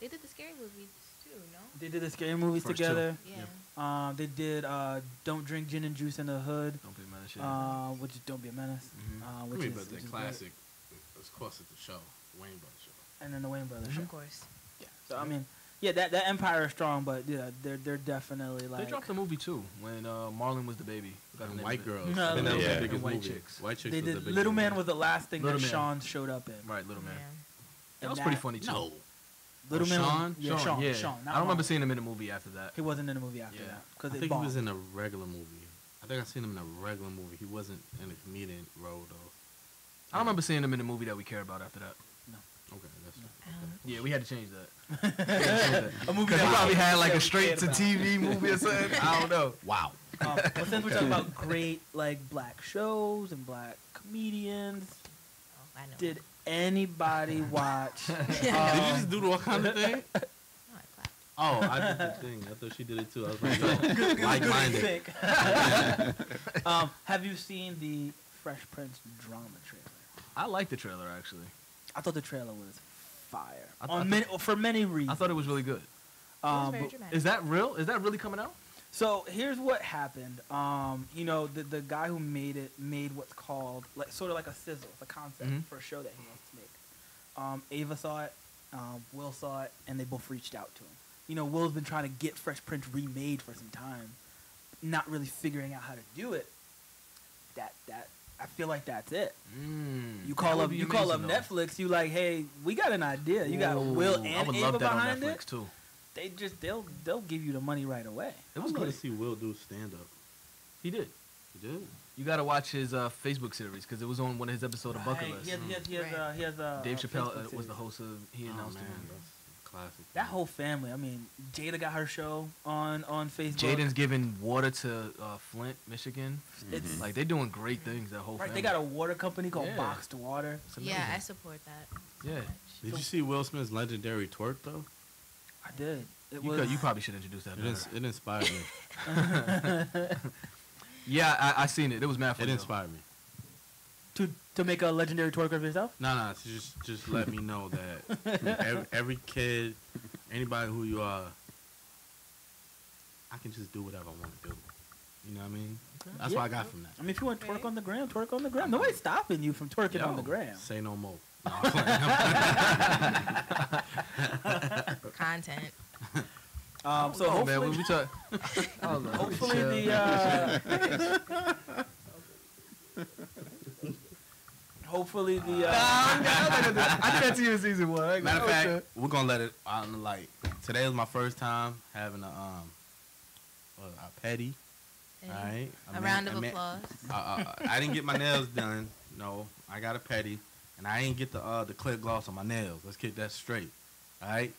They did the scary movies too, no? They did the scary movies First two. together. Yeah. They did Don't Drink Gin and Juice in the Hood. Don't be mad at shit. Which is Don't Be a Menace. Mhm. Which I mean, is but which the is classic, of course, it's the show, Wayne Brothers show. great. And then the Wayne Brothers Mm-hmm. show. Of course. Yeah. So I mean, yeah, that Empire is strong, but yeah, they're definitely like. They dropped a movie too when Marlon was the baby. Forgot the And name White of it. Girls. No, I think that was yeah. the biggest And White movie. Chicks. White Chicks They was the did biggest Little Man movie. was the last thing Little that Man. Sean showed up in. Right, Little Man. Yeah. That And was pretty funny too. No. Little Oh, Man. Sean? Yeah, Sean. Yeah. Sean. I don't remember seeing him in the movie after that. He wasn't in the movie after Yeah. that because I it think he was bombed. in a regular movie. I think I seen him in a regular movie. He wasn't in a comedian role though. I don't remember seeing him in a movie that we care about after that. Okay, that's Yeah, we had to change that. A movie Because he that probably had like a we straight cared to about. TV movie or something. I don't know. wow. Well, since we're talking about great like black shows and black comedians, I know. did anybody watch? Did you just do the what kind of thing? No, I clapped. Oh, I did the thing. I thought she did it too. I was like, yo, like-minded. Sick. Have you seen the Fresh Prince drama trailer? I like the trailer actually. I thought the trailer was fire I for many reasons. I thought it was really good. It was very But- dramatic. Is that real? Is that really coming out? So here's what happened. You know, the guy who made it made what's called like sort of like a sizzle, it's a concept Mhm. for a show that he wants to make. Ava saw it, Will saw it, and they both reached out to him. You know, Will's been trying to get Fresh Prince remade for some time, not really figuring out how to do it. That I feel like that's it. You call up Netflix. You like, hey, we got an idea. You got Will and I would Ava love that on behind Netflix it. too. They'll give you the money right away. It was I'm going good. to see Will do stand-up. He did. He did? You got to watch his Facebook series because it was on one of his episodes of Bucket List. He has Dave Chappelle Facebook was the series. host of. He announced oh, man, it. that's classic. That whole family. I mean, Jada got her show on Facebook. Jaden's giving water to Flint, Michigan. It's Like they're doing great things. That whole right. family. They got a water company called Yeah. Boxed Water. It's amazing. Yeah, I support that. Yeah. Did you see Will Smith's legendary twerk, though? I did. It You probably should introduce that. It, better. it inspired me. Yeah, I seen it. It was mad It funny. though. inspired me. to make a legendary twerker of yourself. No, to just let me know that every kid, anybody who you are, I can just do whatever I want to do. You know what I mean? That's what I got from that. I mean, if you want to twerk on the gram, twerk on the gram. Nobody's stopping you from twerking on the gram. Say no more. No, Content. So Oh man, hopefully, when we talk. hopefully hopefully the I did that to you in season 1. Matter of fact, we're gonna let it out in the light. Today was my first time having a petty. All right, A round of applause. I didn't get my nails done. No, I got a petty, and I didn't get the clear gloss on my nails. Let's get that straight. All right.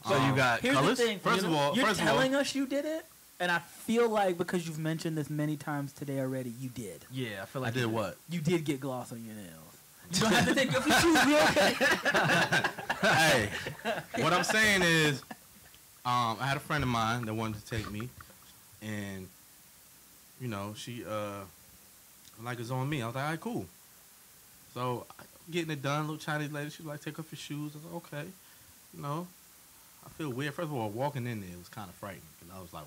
So you got here's colors? the thing. First of all, you're telling us you did it, and I feel like because you've mentioned this many times today already, you did. Yeah, I feel I like did what? You did get gloss on your nails. You don't have to take off your shoes. You okay? Hey, what I'm saying is, I had a friend of mine that wanted to take me, and you know, she like it's on me. I was like, all right, cool. So getting it done, little Chinese lady, she was like, take off your shoes. I was like, okay, you know. I feel weird. First of all, walking in there was kind of frightening, and I was like,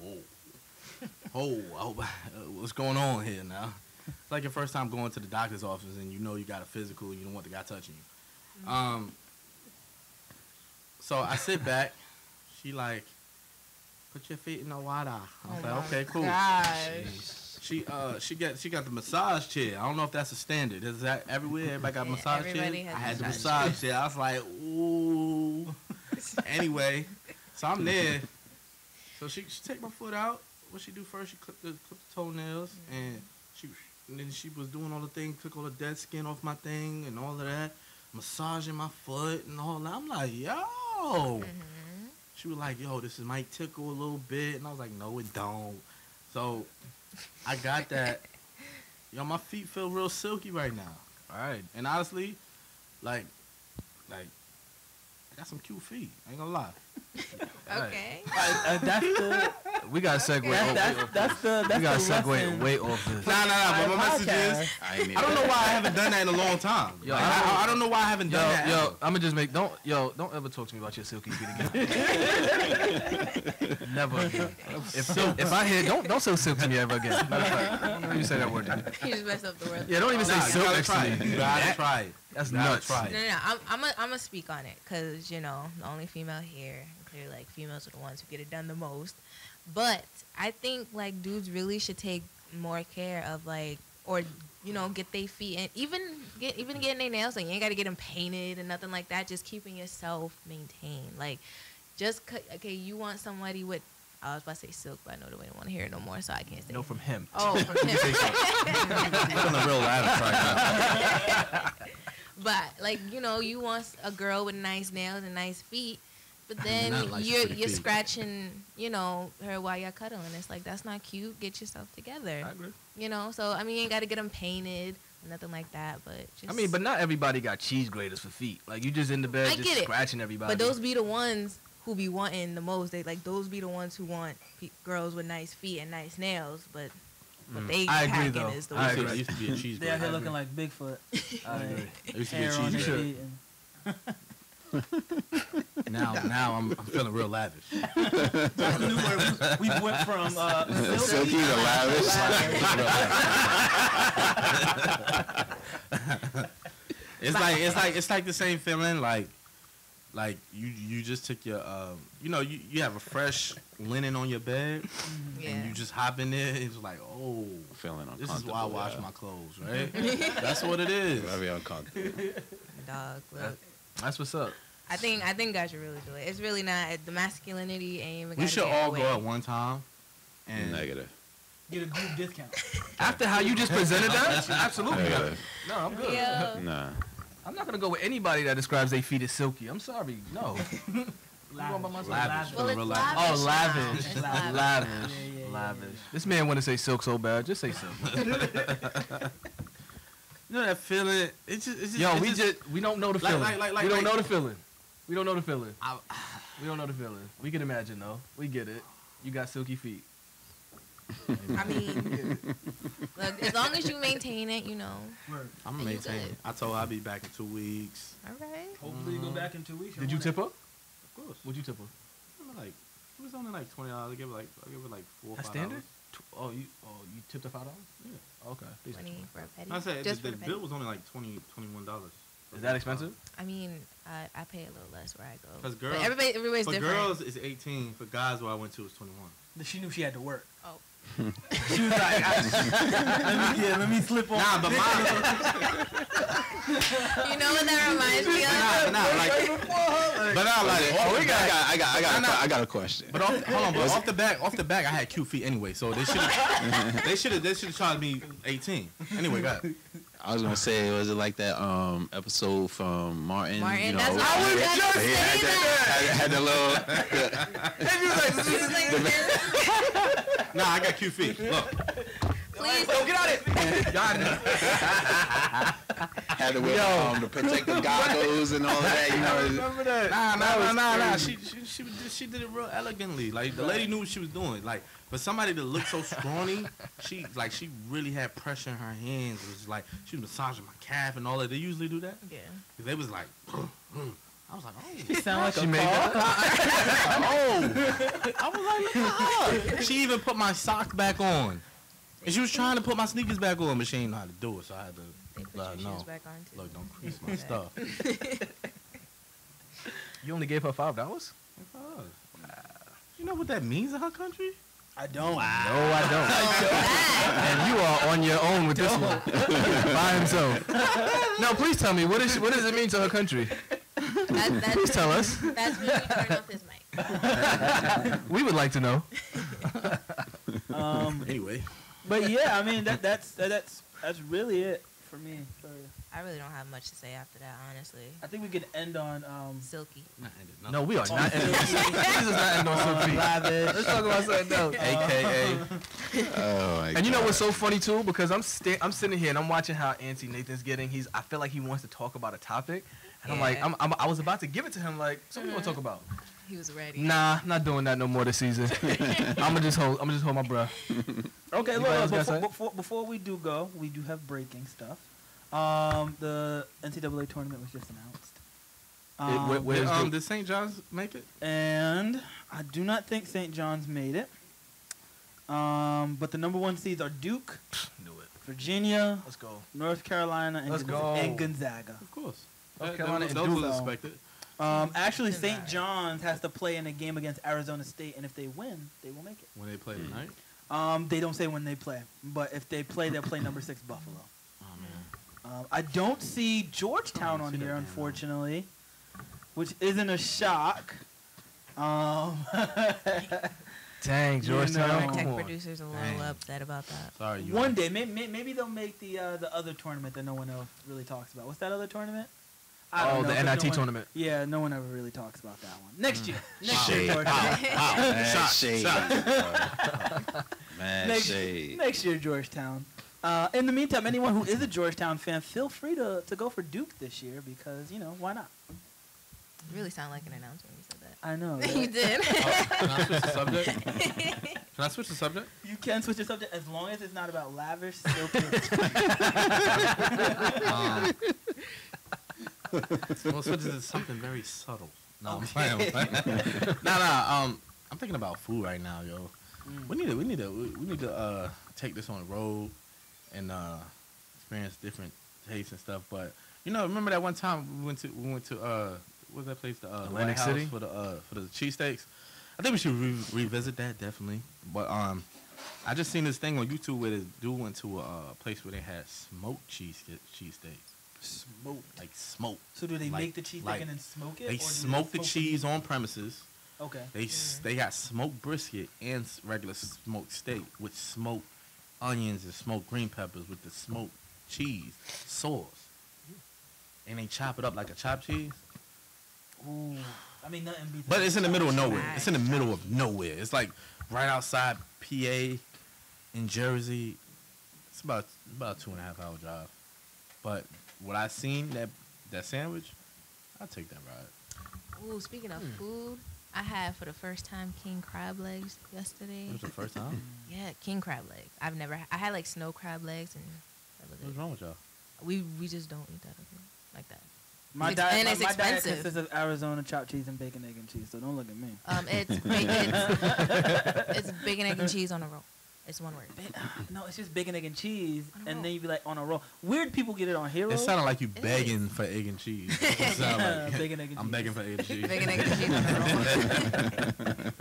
what's going on here now? It's like your first time going to the doctor's office, and you know you got a physical, and you don't want the guy touching you. So I sit back. She like, put your feet in the water. I was like, okay, cool. Gosh. She got the massage chair. I don't know if that's a standard. Is that everywhere? Everybody got Yeah, massage everybody chair. has I had the massage massage chair. I was like, ooh. Anyway, so I'm there. So she take my foot out. What she do first? She clip the toenails, and then she was doing all the things, took all the dead skin off my thing and all of that, massaging my foot and all that. I'm like, yo. She was like, yo, this might tickle a little bit, and I was like, no, it don't. So I got that. Yo, my feet feel real silky right now. All right. And honestly, like, I got some cute feet. I ain't gonna lie. Okay. That's the We got to segue. that's the We got to the segue lesson. way off this. Nah. But my message is, I don't know why I haven't done that in a long time. Yo, Like, I don't know why I haven't done that. Yo, I'm gonna just make don't ever talk to me about your silky feet again. Never again. If I hear don't say silk to me ever again. Matter of fact, don't even say that word to me. You just messed up the word. Yeah, don't even say Nah, silk you gotta next try to it. me. You gotta try it. That's You gotta nuts. try No, it. I'm gonna speak on it because you know the only female here. Clearly, like females are the ones who get it done the most. But I think like dudes really should take more care of like, or you know, get their feet and even getting their nails. Like you ain't gotta get them painted and nothing like that. Just keeping yourself maintained. Like, okay, you want somebody with I was about to say Silk, but I know they don't want to hear it no more, so I can't say No, it. from him. Oh, from him. I'm feeling real lavish right now. But like, you know, you want a girl with nice nails and nice feet, but then Not like you're pretty feet. scratching, you know, her while you're cuddling. It's like, that's not cute. Get yourself together. I agree. You know, so I mean, you ain't got to get them painted or nothing like that, but just. I mean, but not everybody got cheese graters for feet. Like, you just in the bed I just get it. scratching everybody. But those be the ones who be wanting the most. They like those be the ones who want girls with nice feet and nice nails, but what they I agree, packing though. is the I worst. agree. I used to be a cheese They out here grater. looking like Bigfoot. I agree. I used to be a Hair on cheese their grater. feet. Now I'm feeling real lavish. We went from Silky to lavish. It's like the same feeling like you just took your you know you have a fresh linen on your bed Yeah. and you just hop in there. It's like, oh, Feeling uncomfortable. this is why I wash yeah. my clothes, right? That's what it is. Very uncomfortable. Dog, look. That's what's up. I think guys should really do it. It's really not the masculinity ain't even. We gotta should get in the all way. go at one time. And Negative. Get a group discount. After how you just presented that, absolutely. Negative. No, I'm good. Yo. Nah. I'm not gonna go with anybody that describes their feet as silky. I'm sorry. No. lavish. Well, feeling it's real lavish. lavish. Oh, now. lavish. It's lavish. Lavish. Yeah. Lavish. This man want to say silk so bad. Just say silk. You know that feeling? It's just Yo, it's we don't know the Like- feeling. like- We don't like- know the feeling. We don't know the feeling. I- We don't know the feeling. We can imagine though. We get it. You got silky feet. I mean, look, as long as you maintain it, you know. I'm And you maintaining. good. I told her I'll be back in 2 weeks. All right. Hopefully you go back in 2 weeks. Did you tip her? Of course. What'd you tip her? Like it was only like $20. I give her like $4 or $5. A standard? You tipped her $5? Yeah. Okay. Please. 20 for a petty. I said Just the for the bill petty. was only like $21. Is that expensive? I mean, I pay a little less where I go. 'Cause But girls- everybody's For different. girls, it's 18. For guys, where I went to, was 21. She knew she had to work. Oh. She was like, let me slip on. Nah, but mine. You know what that reminds me of? I got a question. But off the back, I had cute feet anyway, so they should have charged me 18. Anyway, go ahead. I was gonna say, was it like that episode from Martin? Martin, you know, that's what I was where just he had saying had the little. He was like, Nah, I got cute feet. Look, please. Get out of here! Had to wear the protective goggles and all of that. You know, Remember that? nah. She did it real elegantly. Like the lady knew what she was doing. Like for somebody to look so scrawny, she really had pressure in her hands. It was like she was massaging my calf and all that. They usually do that. Yeah. They was like, I was like, oh. You sound like She a made car. Oh, I was like, look at her. She even put my socks back on. And she was trying to put my sneakers back on, but she didn't know how to do it, so I had to They put let her your know. shoes back on too. Look, don't crease my stuff. You only gave her $5? You know what that means in her country? I don't. No, I don't. And you are on your own with this one. By himself. No, please tell me, what does it mean to her country? Please tell us. That's when you turn off his mic. We would like to know. Anyway. But yeah, I mean that's really it for me. I really don't have much to say after that, honestly. I think we could end on Silky. No, we are not ending this. This is not ending on Sophie. Let's talk about something else. AKA. oh my And you know God. what's so funny too? Because I'm sitting here and I'm watching how antsy Nathan's getting. I feel like he wants to talk about a topic, and I'm like, Yeah. I was about to give it to him. Like, so what you want to talk about? He was ready. Nah, not doing that no more this season. I'ma just hold my breath. Okay, You look, guys got before we do go, we do have breaking stuff. The NCAA tournament was just announced. Where's the- Did St. John's make it? And I do not think St. John's made it. But the number one seeds are Duke, Knew it. Virginia, Let's go. North Carolina, and, Let's go. and Gonzaga. Of course. North Carolina and those was Duke. expected. Actually, St. John's has to play in a game against Arizona State, and if they win, they will make it. When they play tonight. They don't say when they play, but if they play, they'll play number 6 Buffalo. Oh man. I don't see Georgetown Oh, I on see that here, game, though. unfortunately, which isn't a shock. Dang, Georgetown. Our No. tech Come on. producers a little Dang. upset about that. Sorry, you. One day, maybe they'll make the other tournament that no one else really talks about. What's that other tournament? I don't Oh, know, the 'cause NIT no one- tournament. Yeah, no one ever really talks about that one. Next year. Next Shade. year, Georgetown. Mad shade. Mad Next, shade. next year, Georgetown. In the meantime, anyone who is a Georgetown fan, feel free to go for Duke this year because, why not? You really sound like an announcer when you said that. I know. You Right? did. Can I switch the subject? Can I switch the subject? You can switch the subject as long as it's not about lavish. Still pitch. We'll switch it to something very subtle. No, Okay. I'm playing. Nah. I'm thinking about food right now, yo. Mm. We need to take this on the road and experience different tastes and stuff. But remember that one time we went to what was that place? The Atlantic White House City? for the cheesesteaks. I think we should revisit that definitely. But I just seen this thing on YouTube where this dude went to a place where they had smoked cheesesteaks. Smoke. Like smoked. So do they Like- make the cheese like, and then smoke it? or They do smoke the smoke cheese on premises. Okay. They got smoked brisket and regular smoked steak with smoked onions and smoked green peppers with the smoked cheese sauce. And they chop it up like a chopped cheese. Ooh. I mean, nothing beats. But it's in the middle of Nice. nowhere. It's in the middle of nowhere. It's like right outside PA in Jersey. It's about a 2.5 hour drive. But what I seen that sandwich, I'll take that ride. Ooh, speaking of food, I had for the first time king crab legs yesterday. It was the first time. Yeah, king crab legs. I had like snow crab legs and that was What's it. wrong with y'all? We just don't eat that like that. My It's diet, and my, it's my diet expensive. consists of Arizona chopped cheese and bacon, egg, and cheese. So don't look at me. It's bacon, egg, and cheese on a roll. It's one word. No, it's just bacon, egg, and cheese, On a and roll. then you be like on a roll. Weird people get it on Hero. It sounded like you It begging for egg and cheese. It sounded like, Bacon, egg, and I'm cheese. begging for egg and cheese. Bacon, egg, and cheese on a roll.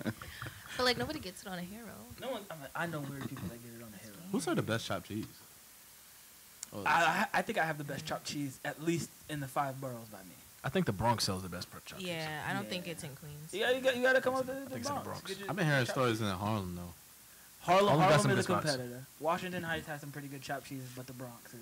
But like nobody gets it on a hero. No one. I know weird people that get it on a Hero. Who's the best chopped cheese? Oh, I think I have the best chopped cheese, at least in the 5 boroughs by me. I think the Bronx sells the best chopped cheese. Yeah, I don't think Yeah. it's in Queens. Yeah, you got to come up to I the think it's in the Bronx. Bronx. Get your I've been hearing chopped stories in Harlem though. Harlem got some is a good spots. competitor. Washington Heights has some pretty good chopped cheeses, but the Bronx is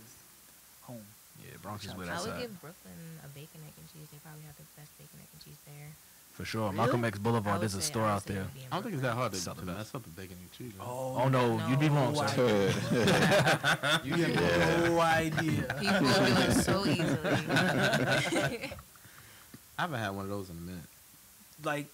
home. Yeah, Bronx is where I that's would at. give Brooklyn a bacon, egg, and cheese. They probably have the best bacon, egg, and cheese there. For sure. Really? Malcolm X I Boulevard, would there's a say- store I would out say it there. would be in I don't think it's that hard to Southern. mess up the bacon and cheese. man. Oh no, No. you'd be wrong, No, sir. You have no idea. People do it so easily. I haven't had one of those in a minute. Like,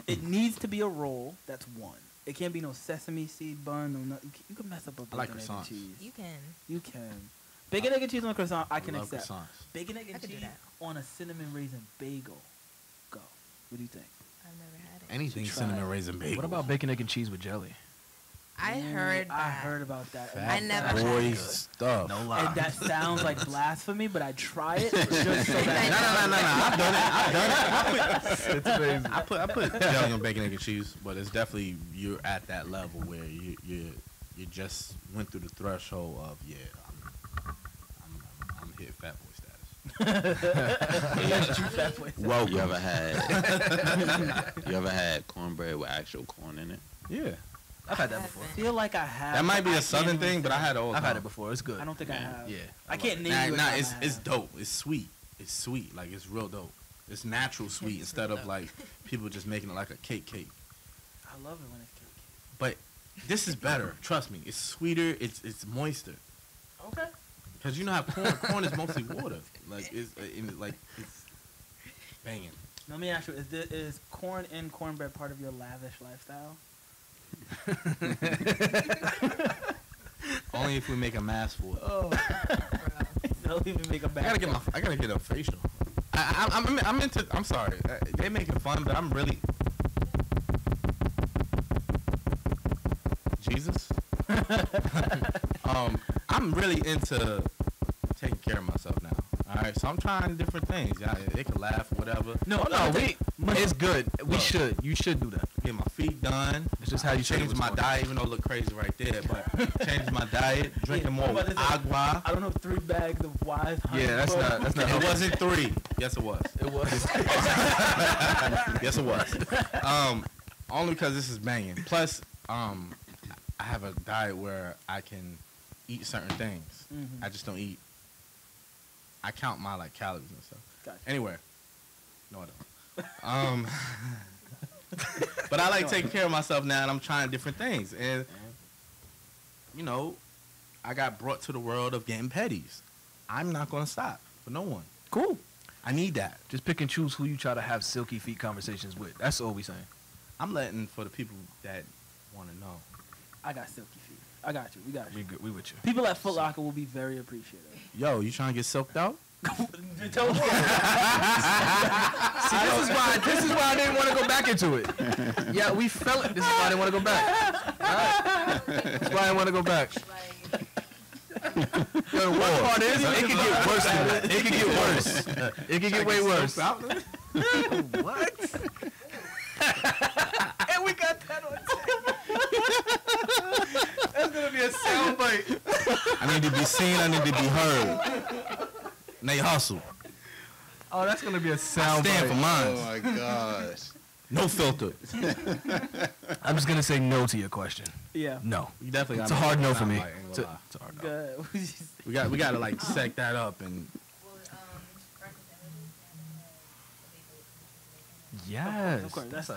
it needs to be a roll. That's one. It can't be no sesame seed bun. No, you can mess up a I like bacon, egg, and croissants. cheese. You can. You can. Bacon, egg, and cheese on a croissant, I can love accept. croissants. Bacon, egg, I and could do cheese that. on a cinnamon raisin bagel. Go. What do you think? I've never had it. Anything Should try cinnamon it. raisin bagel. What about bacon, egg, and cheese with jelly? I Ooh, heard that. I heard about that. Fat I never had boy it. stuff? No lie. And that sounds like blasphemy, but I try it just so that. No. I've done it. It's amazing. I put jelly on bacon, egg, and cheese, but it's definitely you're at that level where you just went through the threshold of I'm hit fat boy status. Well, you ever had cornbread with actual corn in it? Yeah, I've had that before. I feel like I have. that might be I a can't southern even thing, but I had it all. I've the had time. it before. It's good. I don't think I Yeah. have. Yeah. I can't name you. Nah, if it's I it's have. dope. It's sweet. It's sweet. Like it's real dope. It's natural sweet It's instead real of dope. like people just making it like a cake. I love it when it's cake. But this is better. Trust me. It's sweeter. It's moister. Okay. Cause you know how corn is mostly water. Like it's banging. Let me ask you: is corn and cornbread part of your lavish lifestyle? Only if we make a mass for it. Oh, they'll even make a bad. I gotta get a facial. I'm into. I'm sorry. They make it fun, but I'm really. Jesus. I'm really into taking care of myself now. All right, so I'm trying different things. Yeah, they can laugh, whatever. No, it's good. Look. You should do that. Get my feet done. It's just how you said it change was my going. diet, even though it look crazy right there. But change my diet, drinking more I'm about to say, agua. I don't know, 3 bags of wise. Yeah, that's not. It wasn't 3. Yes, it was. It was. Yes, it was. Only because this is banging. Plus, I have a diet where I can eat certain things. I just don't eat. I count my like calories and stuff. Gotcha. Anyway, no, I don't. But I like taking care of myself now, and I'm trying different things. And you know, I got brought to the world of getting petties. I'm not gonna stop for no one. Cool. I need that. Just pick and choose who you try to have silky feet conversations with. That's all we saying. I'm letting for the people that want to know. I got silky feet. I got you. We got you. We good. We with you. People at Foot Locker will be very appreciative. Yo, you trying to get silked out? See, this is why I didn't want to go back into it. Yeah, we felt it. This is why I didn't want to go back. Right? That's why I didn't want to go back. Yo, the worst part is it could get worse than that. It could get worse. It could get way worse. What? And we got that on tape. That's gonna be a soundbite. I need to be seen. I need to be heard. And they hustle. Oh, that's gonna be a I soundbite. stand for mine. Oh my gosh. No filter. I'm just gonna say no to your question. Yeah. No. You definitely It's got a hard no for me. Ain't It's gonna a lie. hard no. Good. We got to like set that up and Yes. Of course. That's a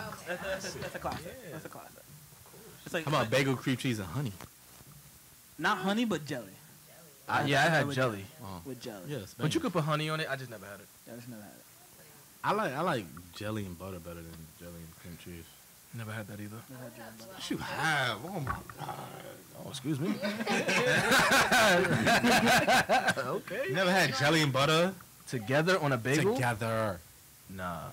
classic. That's a classic. It's like how about bagel, cream cheese, and honey? not honey, but jelly. Yeah, I had with jelly. With jelly. Yes, But you could put honey on it. I just never had it. Yeah, I just never had it. I like jelly and butter better than jelly and cream cheese. Never had that either. Never had jelly and butter. You have. Oh my god. Oh, excuse me. Okay. You never had jelly and butter Together on a bagel? together? Nah.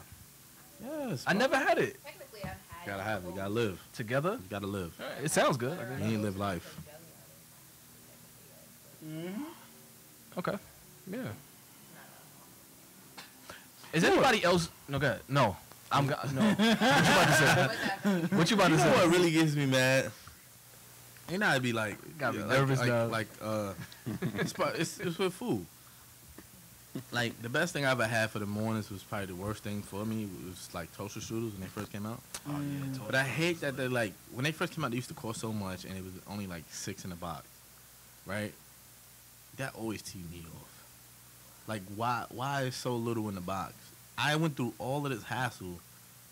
Yes. I never had it. Technically, I've had Gotta have it. You gotta live. Together? You gotta live. It sounds good. You need to live life. Okay. Yeah. Is anybody else? No, go ahead. No. No. What you about to say? What you about You to know what say? really gets me mad? You know, I'd be like, Got me yeah, nervous now. it's with food. Like the best thing I ever had for the mornings was probably the worst thing for me was like toaster strudels when they first came out. Oh, yeah, But I hate that they're like when they first came out they used to cost so much and it was only like 6 in a box, right? That always teed me off. Like why is so little in the box? I went through all of this hassle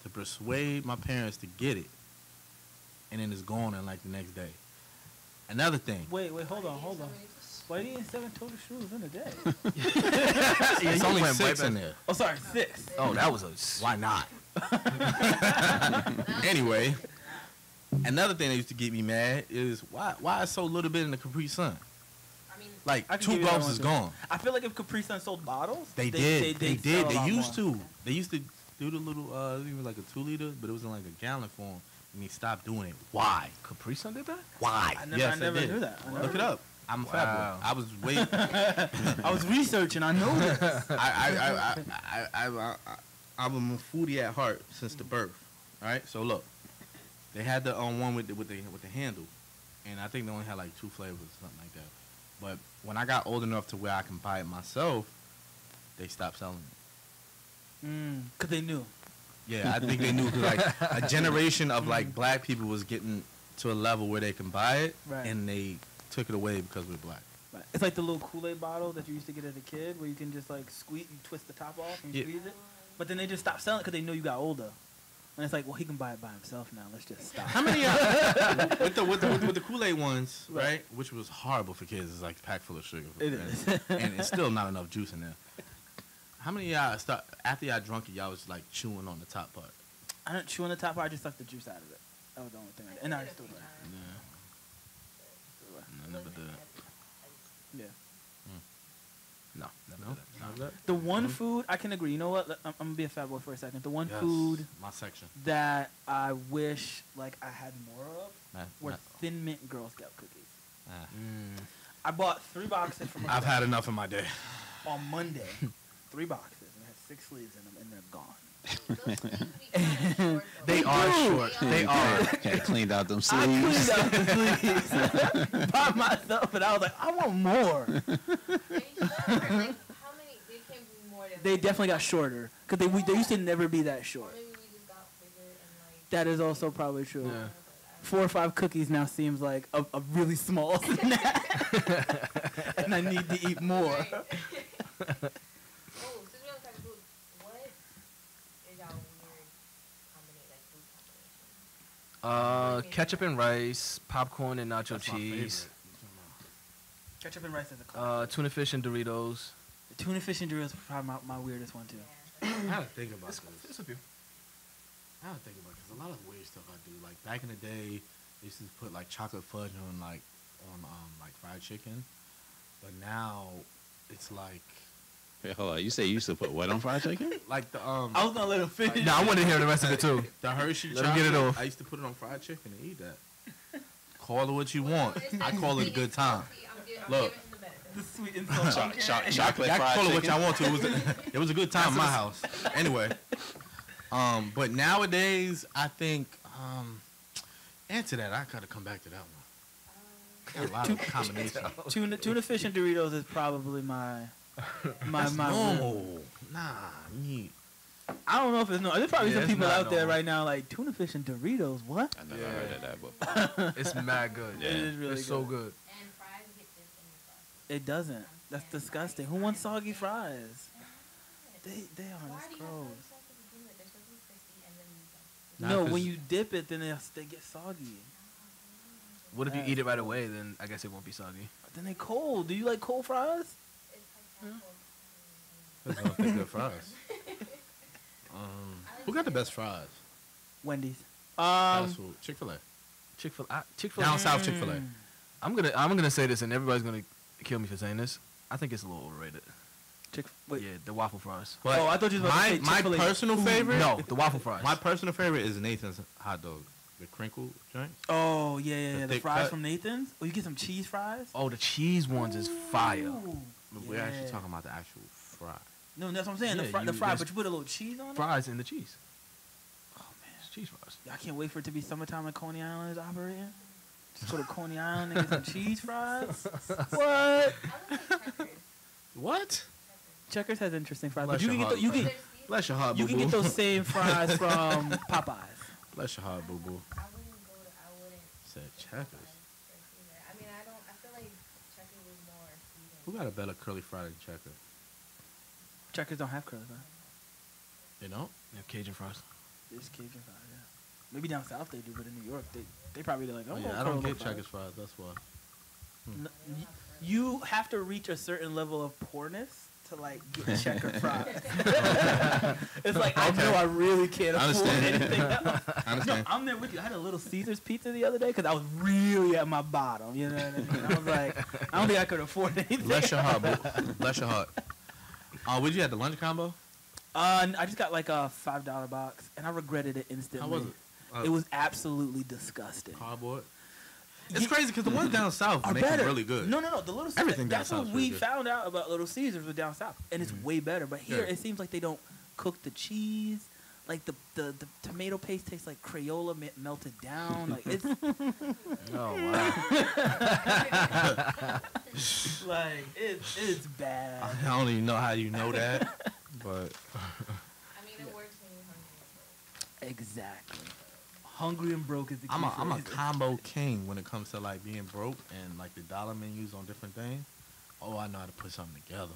to persuade my parents to get it, and then it's gone in like the next day. Another thing. Wait, hold on. Why are you eating 7 total strudels in a day? It's you only went way 6 in back. there. Oh, sorry, 6. Oh, that was a. Why not? Anyway, another thing that used to get me mad is why is so little bit in the Capri Sun? I mean, Like I can 2 give you that gulps one is too. gone. I feel like if Capri Sun sold bottles, They did. They sell a lot used more. to. They used to do the little it was like a 2 liter, but it was in like a gallon form, and they stopped doing it. Why? Capri Sun did that? Why? I never, Yes, I never they did. knew that. Look it up. I'm a fat Wow. boy. I was way. I was researching. I know this. I'm a foodie at heart since the birth. All right, so look, they had the one with the handle, and I think they only had like 2 flavors or something like that. But when I got old enough to where I can buy it myself, they stopped selling it. Because they knew. Yeah, I think they knew 'cause, like a generation of like black people was getting to a level where they can buy it, Right. and they took it away because we're black. Right. It's like the little Kool-Aid bottle that you used to get as a kid where you can just like squeeze, you twist the top off and Yeah. squeeze it. But then they just stopped selling it because they knew you got older. And it's like, well, he can buy it by himself now. Let's just stop. How many with the Kool-Aid ones, right? Which was horrible for kids. It's like packed full of sugar. It is. and it's still not enough juice in there. How many of y'all after y'all drunk it, y'all was like chewing on the top part? I don't chew on the top part. I just sucked the juice out of it. That was the only thing I did. And I still do it. I never did. Yeah. No, never No, did that. not that. The one food, I can agree. You know what? I'm going to be a fat boy for a second. The one Yes, food my section. that I wish like I had more of were Not- Thin Mint Girl Scout cookies. ah. I bought 3 boxes from I've had enough in my day. on Monday. 3 boxes. And it had 6 sleeves in them, and they're gone. They are short. They are. Okay, cleaned out them I sleeves. cleaned out the sleeves by myself, and I was like, I want more. They definitely got shorter because they used to never be that short. That is also probably true. Yeah. 4 or 5 cookies now seems like a really small snack, and I need to eat more. Right. Oh, since we're on type of food, what is y'all weird combination, like food combination? Ketchup and rice, popcorn and nacho That's my cheese, Ketchup and rice is a classic. tuna fish and Doritos. The tuna fish and Doritos is probably my weirdest one too. I had to think about this. It's a few. I had to think about it, 'cause a lot of weird stuff I do. Like back in the day, I used to put like chocolate fudge on like fried chicken, but now it's like Hey, hold on. You say you used to put what on fried chicken? like the I was gonna let him finish. No, I want to hear the rest of it too. the Hershey Let 'em chocolate. get it off. I used to put it on fried chicken and eat that. Call it what you want. I call it a good time. Look. The sweet and salty. Chocolate I fried call it what chicken. y'all want to. It was a good time in my house. Anyway, but nowadays I think answer that. I gotta come back to that one. Got a lot of combinations. Tuna fish and Doritos is probably my No, nah, me. I don't know if it's no. There's probably Yeah, some it's people not out there normal. right now like tuna fish and Doritos. What? I never Yeah. heard of that, but It's mad good. Yeah. It is really It's so good. good. And fries get this in the sauce. It doesn't. That's disgusting. Who wants soggy fries? They are. Why That's do you have gross. soggy sauce to begin with? They're supposed to be crispy and then you Nah, No, 'cause- when you dip it, then they get soggy. What if you eat it right away? Then I guess it won't be soggy. Then they cold. Do you like cold fries? It's like That's not the good fries. Who got the best fries? Wendy's. Fast food. Chick-fil-A. Chick-fil-A. Down south Chick-fil-A. I'm gonna say this, and everybody's gonna kill me for saying this. I think it's a little overrated. Wait. Yeah, the waffle fries. But Oh, I thought you was about to say my Chick-fil-A personal food. favorite. No, the waffle fries. My personal favorite is Nathan's hot dog, the crinkle joint. Oh yeah. The The thick fries cut. from Nathan's. Oh, you get some cheese fries. Oh, the cheese ones is fire. Ooh, But we're actually yeah. talking about the actual fry. No, that's what I'm saying. Yeah, the fry, there's but you put a little cheese on it. Fries and the cheese. Oh man, It's cheese fries. I can't wait for it to be summertime and Coney Island is operating. Just go to Coney Island and get some cheese fries. What? I would say Checkers. What? Checkers has interesting fries, Bless but you can your get heart. you can Bless your heart, you boo can boo. get those same fries from Popeyes. Bless your heart, boo boo. I wouldn't Said Checkers. I mean, I feel like Checkers is more seasoned. Who got a better curly fry than Checker? Checkers don't have curly fries. You know? Yeah, Cajun fries. It's Cajun fries, yeah. Maybe down south they do, but in New York they probably like. Oh, Oh, yeah, I don't get Checkers fries. That's why. You have to reach a certain level of poorness to like get checker fries. It's like I know I really can't I afford understand. anything else. I understand. No, I'm there with you. I had a Little Caesars pizza the other day because I was really at my bottom. You know what I mean? I was like, I don't think I could afford anything. Bless your heart, boo. Bless your heart. What'd you have, the lunch combo? I just got like a $5 box, and I regretted it instantly. How was it? It was absolutely disgusting. Cardboard? It's crazy because the ones down south Are make better. them really good. No. The Little Caesars. Everything down That's what south's we really good. found out about Little Caesars was down south, and it's way better. But here, Yeah. it seems like they don't cook the cheese. Like the tomato paste tastes like Crayola melted down. Like it's Oh wow. like it's bad. I don't even know how you know that, but I mean, it works when you're hungry. Exactly. Hungry and broke is the key. I'm a phrase. combo king when it comes to like being broke and like the dollar menus on different things. Oh, I know how to put something together.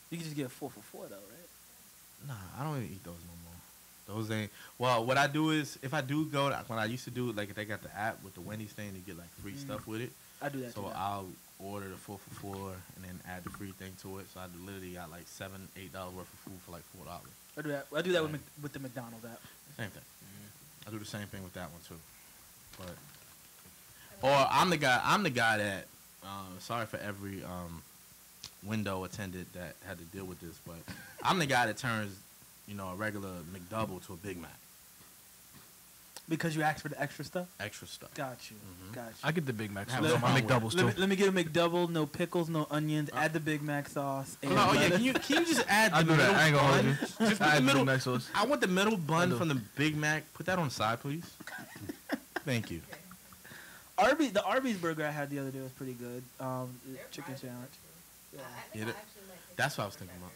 You can just get a 4 for $4 though, right? Nah, I don't even eat those no more. Those ain't. Well, what I do is if I do go, when I used to do like they got the app with the Wendy's thing, you get like free stuff with it. I do that So too. I'll order the 4 for $4 and then add the free thing to it. So I literally got like $7, $8 worth of food for like $4. I do that. I do that with the McDonald's app. Same thing. I do the same thing with that one too. But or I'm the guy that sorry for every window attendant that had to deal with this, but I'm the guy that turns, a regular McDouble to a Big Mac. Because you asked for the extra stuff? Extra stuff. Got you. Got you. I get the Big Macs Have on some my fun with McDoubles too. Let me get a McDouble, no pickles, no onions, add the Big Mac sauce. And Oh yeah, lettuce. can you just add the I do middle that. I ain't gonna hold bun? you. Just put I the add the middle. Big Mac sauce. I want the middle I bun do. from the Big Mac. Put that on the side, please. Thank you. The Arby's burger I had the other day was pretty good. The chicken fries are sandwich. good, too. I think Yeah, I that- actually like that's what I was thinking about.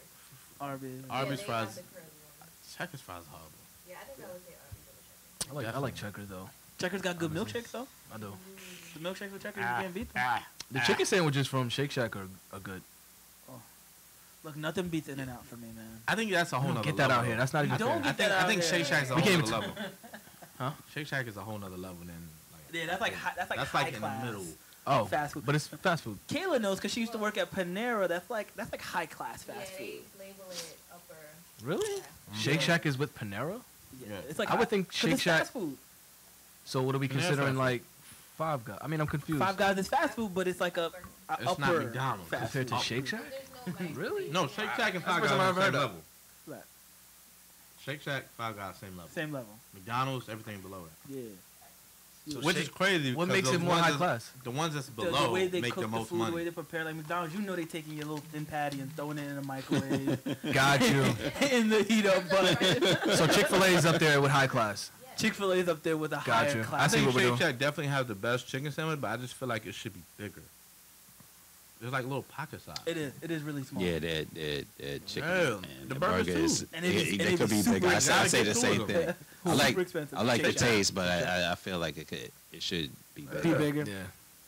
Arby's. Arby's they have fries. the curly ones. Checkers fries are horrible. Yeah, I think I would say Arby's over Checkers. I like Checkers though. Checkers got good milkshakes though. I do. The milkshakes with Checkers, you can't beat them. The chicken sandwiches from Shake Shack are good. Look, nothing beats In-N-Out for me, man. I think that's a whole nother Get that level. out here. That's not even Don't fair. get that out I think there. Shake Shack's a We whole can't nother even level. Huh? Shake Shack is a whole nother level than like. Yeah, that's like high that's high like in class. the middle. Oh, Fast food. but it's fast food. Kayla knows because she used to work at Panera. That's like high class fast Yeah, food. they label it upper. Really? Yeah. Shake Shack is with Panera? Yeah, it's like I would think 'cause Shake it's Shack. fast food. So what are we Panera's considering fast like Five Guys? I mean, I'm confused. Five Guys is fast food, but it's like a It's upper not McDonald's. fast compared to food. Shake Shack? There's no Really? No, Shake Shack and Five the Guys first time are I've the heard same of. level. Right. Shake Shack, Five Guys, same level. Same level. McDonald's, everything below it. Yeah. So Which Shake- is crazy. What 'cause makes those it more ones high that's- class? The ones that's The below way they make cook the most food, money. the way they prepare, like McDonald's, you know they taking your little thin patty and throwing it in a microwave Got you. in the heat up bun. So Chick-fil-A is up there with high class. Chick-fil-A is up there with a higher you. I I class. see think what we're Shake doing. Shack definitely has the best chicken sandwich, but I just feel like it should be bigger. It's like a little pocket size. It is. It is really small. Yeah, that chicken Yeah, and the the burgers burger is too. And it is- and they it could is be super bigger. I expensive. say the same Super thing. I Super like expensive. I like the Shake Shack. taste, but I feel like it should be better. Be bigger. Yeah.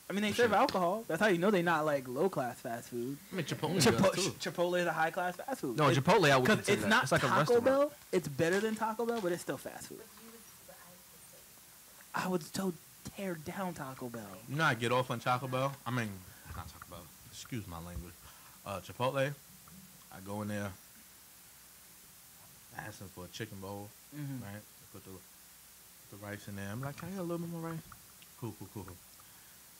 I mean, they serve alcohol. That's how you know they're not like low class fast food. I mean, Chipotle Chipotle, does too. Chipotle is a high class fast food. No, Chipotle, I would Because consider it's that. not It's like a Taco restaurant. Bell. It's better than Taco Bell, but it's still fast food. I would so tear down Taco Bell. You know, I get off on Taco Bell. I mean, not Taco Bell. Excuse my language. Chipotle. I go in there. I ask them for a chicken bowl, Mm-hmm. right? I put the rice in there. I'm like, can I get a little bit more rice? Cool.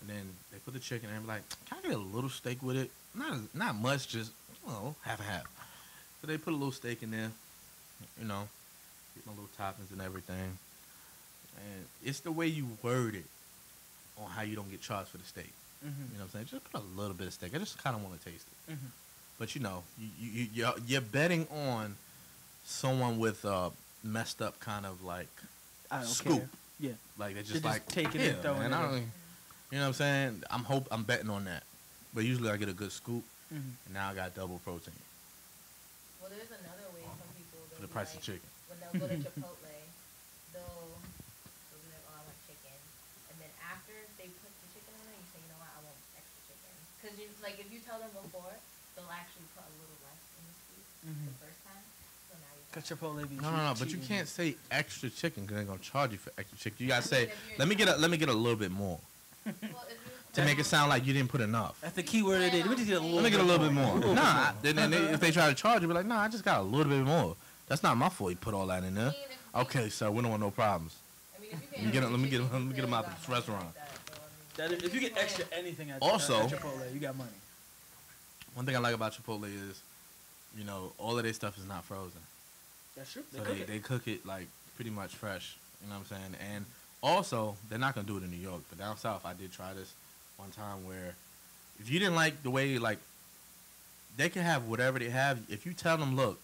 And then they put the chicken in. I'm like, can I get a little steak with it? Not much, just half and half. So they put a little steak in there. You know, get my little toppings and everything. And it's the way you word it on how you don't get charged for the steak. Mm-hmm. You know what I'm saying? Just put a little bit of steak. I just kind of want to taste it. Mm-hmm. But you know, you're betting on someone with a messed up kind of like I don't scoop. care. Yeah. Like they're They're just just like taking it and throwing man, it I in. don't, you know what I'm saying? I'm betting on that. But usually I get a good scoop, Mm-hmm. and now I got double protein Well, there's another way some people for the price of chicken. when they'll go to Chipotle, they'll be like, oh, I want chicken, and then after they put the chicken on it, you say, you know what, I want extra chicken, because you like if you tell them before, they'll actually put a little less in the scoop the first time. So now you. Because Chipotle be No, but you cheating. can't say extra chicken because they're gonna charge you for extra chicken. You gotta say, if you're let me get a little bit more Well, if you to make it sound like you didn't put enough. That's the key word of the day. Let me just get a little. Let me get a little bit more. more. Nah, then if they try to charge you, be like, nah, I just got a little bit more. That's not my fault. You put all that in there. Okay, sir, we don't want no problems. I mean, if you Let me get him. Let me get him out of this restaurant. That is, if you get extra anything at Also- at Chipotle, you got money. One thing I like about Chipotle is, you know, all of their stuff is not frozen. That's true. They So cook it. they cook it like pretty much fresh. You know what I'm saying? And also, they're not gonna do it in New York, but down south, I did try this one time where if you didn't like the way like they can have whatever they have. If you tell them, look,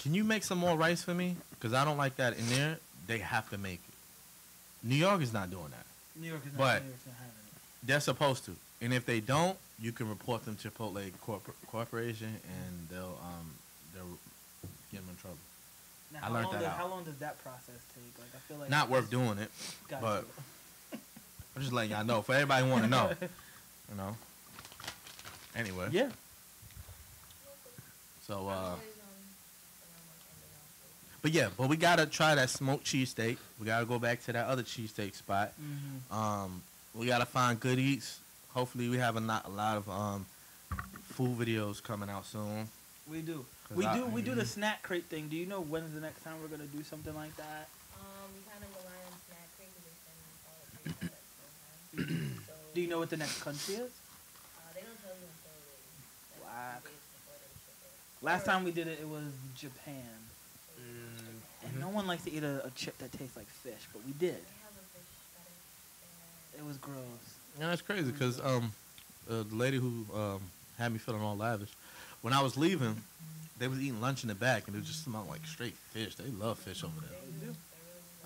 can you make some more rice for me? Because I don't like that in there. They have to make it. New York is not doing that. New York is not, but- New York's not having it. They're supposed to. And if they don't, you can report them to Chipotle Corporation, and they'll get them in trouble. Now, I learned that out. How long does that process take? Like, I feel like Not worth doing it. Gotcha. but- I'm just letting y'all know. For everybody who want to know, you know. Anyway, Yeah. so but we gotta try that smoked cheesesteak. We gotta go back to that other cheesesteak spot. Mm-hmm. We gotta find good eats. Hopefully, we have a lot of food videos coming out soon. We do. 'Cause We do the snack crate thing. Do you know when's the next time we're gonna do something like that? We kind of rely on snack crate because they send all the things out at the same time. So, Do you know what the next country is? they don't tell you until they Whack. 2 days before they ship it. Last time we did it, it was Japan. And no one likes to eat a chip that tastes like fish, but we did. They have a fish that is It was gross. Yeah, that's crazy because the lady who had me feeling all lavish, when I was leaving, they was eating lunch in the back and it just smelled like straight fish. They love fish over there.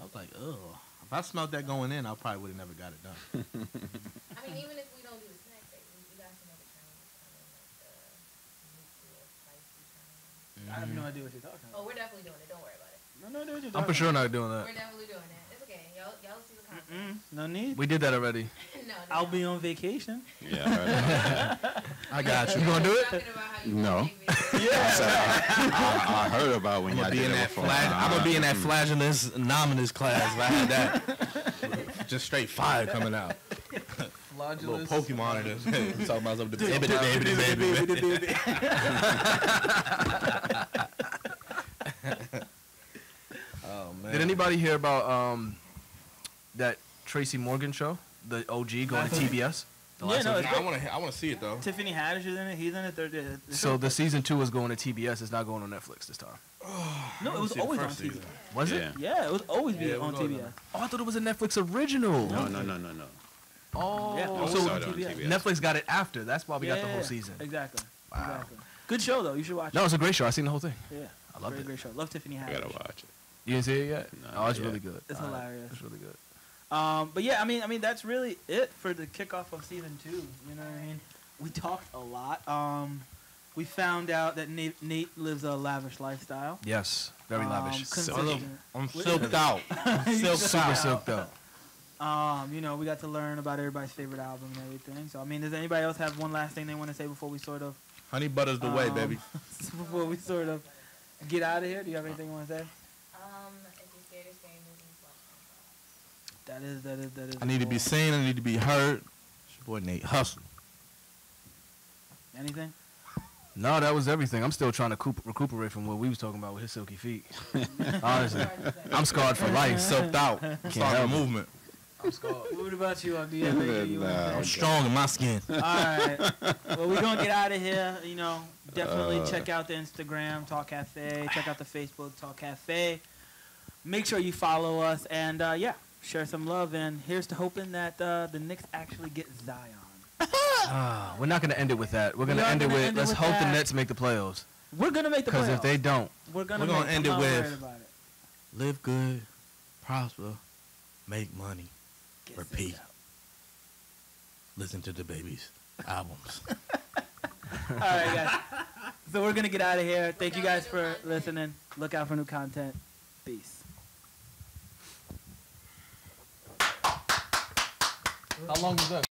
I was like, ugh. If I smelled that going in, I probably would have never got it done. I mean, even if we don't do the snack crate, we got some other Chinese coming, like the nuclear spicy Chinese. I have no idea what you're talking Oh, about. we're definitely doing it. Don't worry about it. No, do what you're I'm for talking sure not doing that. We're definitely doing it. It's okay. Okay, y'all see the content. No need. We did that already. No, I'll be on vacation. Yeah. I got you. You gonna do it? Talking about how you No. make videos. I said, I heard about when I'm y'all gonna be did in it that before. I'm gonna be in that flagellus nominus class. If I had that. Just straight fire coming out. Little Pokemon in this. Talking about something. Baby. Oh man. Did anybody hear about that Tracy Morgan show? The OG going to TBS? Yeah, no, it's I want to see it though. Tiffany Haddish is in it. He's in it. So the season 2 is going to TBS. It's not going on Netflix this time. No, it was see the always on first TBS. season. Was it? Yeah, it was always Yeah, it on was TBS. Oh, I thought it was a Netflix original. No. Oh, Yeah, It always so started on on TBS. TBS. Netflix got it after. That's why we got the whole Yeah, season. Exactly. Wow. Exactly. Good show though. You should watch No, it. it's a great show. I seen the whole thing. Yeah, I loved it. great show. Love Tiffany I Haddish. gotta watch it. You didn't see it yet? No, Oh, it's not really yet. good. It's hilarious. It's really good. But yeah, I mean that's really it for the kickoff of season 2. You know what I mean? We talked a lot. We found out that Nate lives a lavish lifestyle. Yes, very lavish. Consistent. I'm silked out. Super silked up. You know, we got to learn about everybody's favorite album and everything. So I mean, does anybody else have one last thing they want to say before we sort of Honey butter's the way, baby. before we sort of get out of here? Do you have anything you want to say? If you're scared of staying moving, That is. I need to be seen. I need to be heard. It's your boy Nate Hustle. Anything? No, that was everything. I'm still trying to recuperate from what we was talking about with his silky feet. Honestly, I'm scarred for life. Silked out. Starting a movement. I'm scared. What about you? Do you have anything you want to I'm say? strong in my skin. All right. Well, we're going to get out of here. You know, definitely check out the Instagram, Talk Cafe. Check out the Facebook, Talk Cafe. Make sure you follow us. And, yeah, share some love. And here's to hoping that the Knicks actually get Zion. We're not going to end it with that. We're going to end it with, let's hope the Nets make the playoffs. We're going to make the playoffs. Because if they don't, we're going we're gonna end it with live live good, prosper, make money, Get repeat. sent out. Listen to the babies' albums. All right, guys. So we're going to get out of here. Thank you guys for listening. Look out for new content. Peace. How long is that?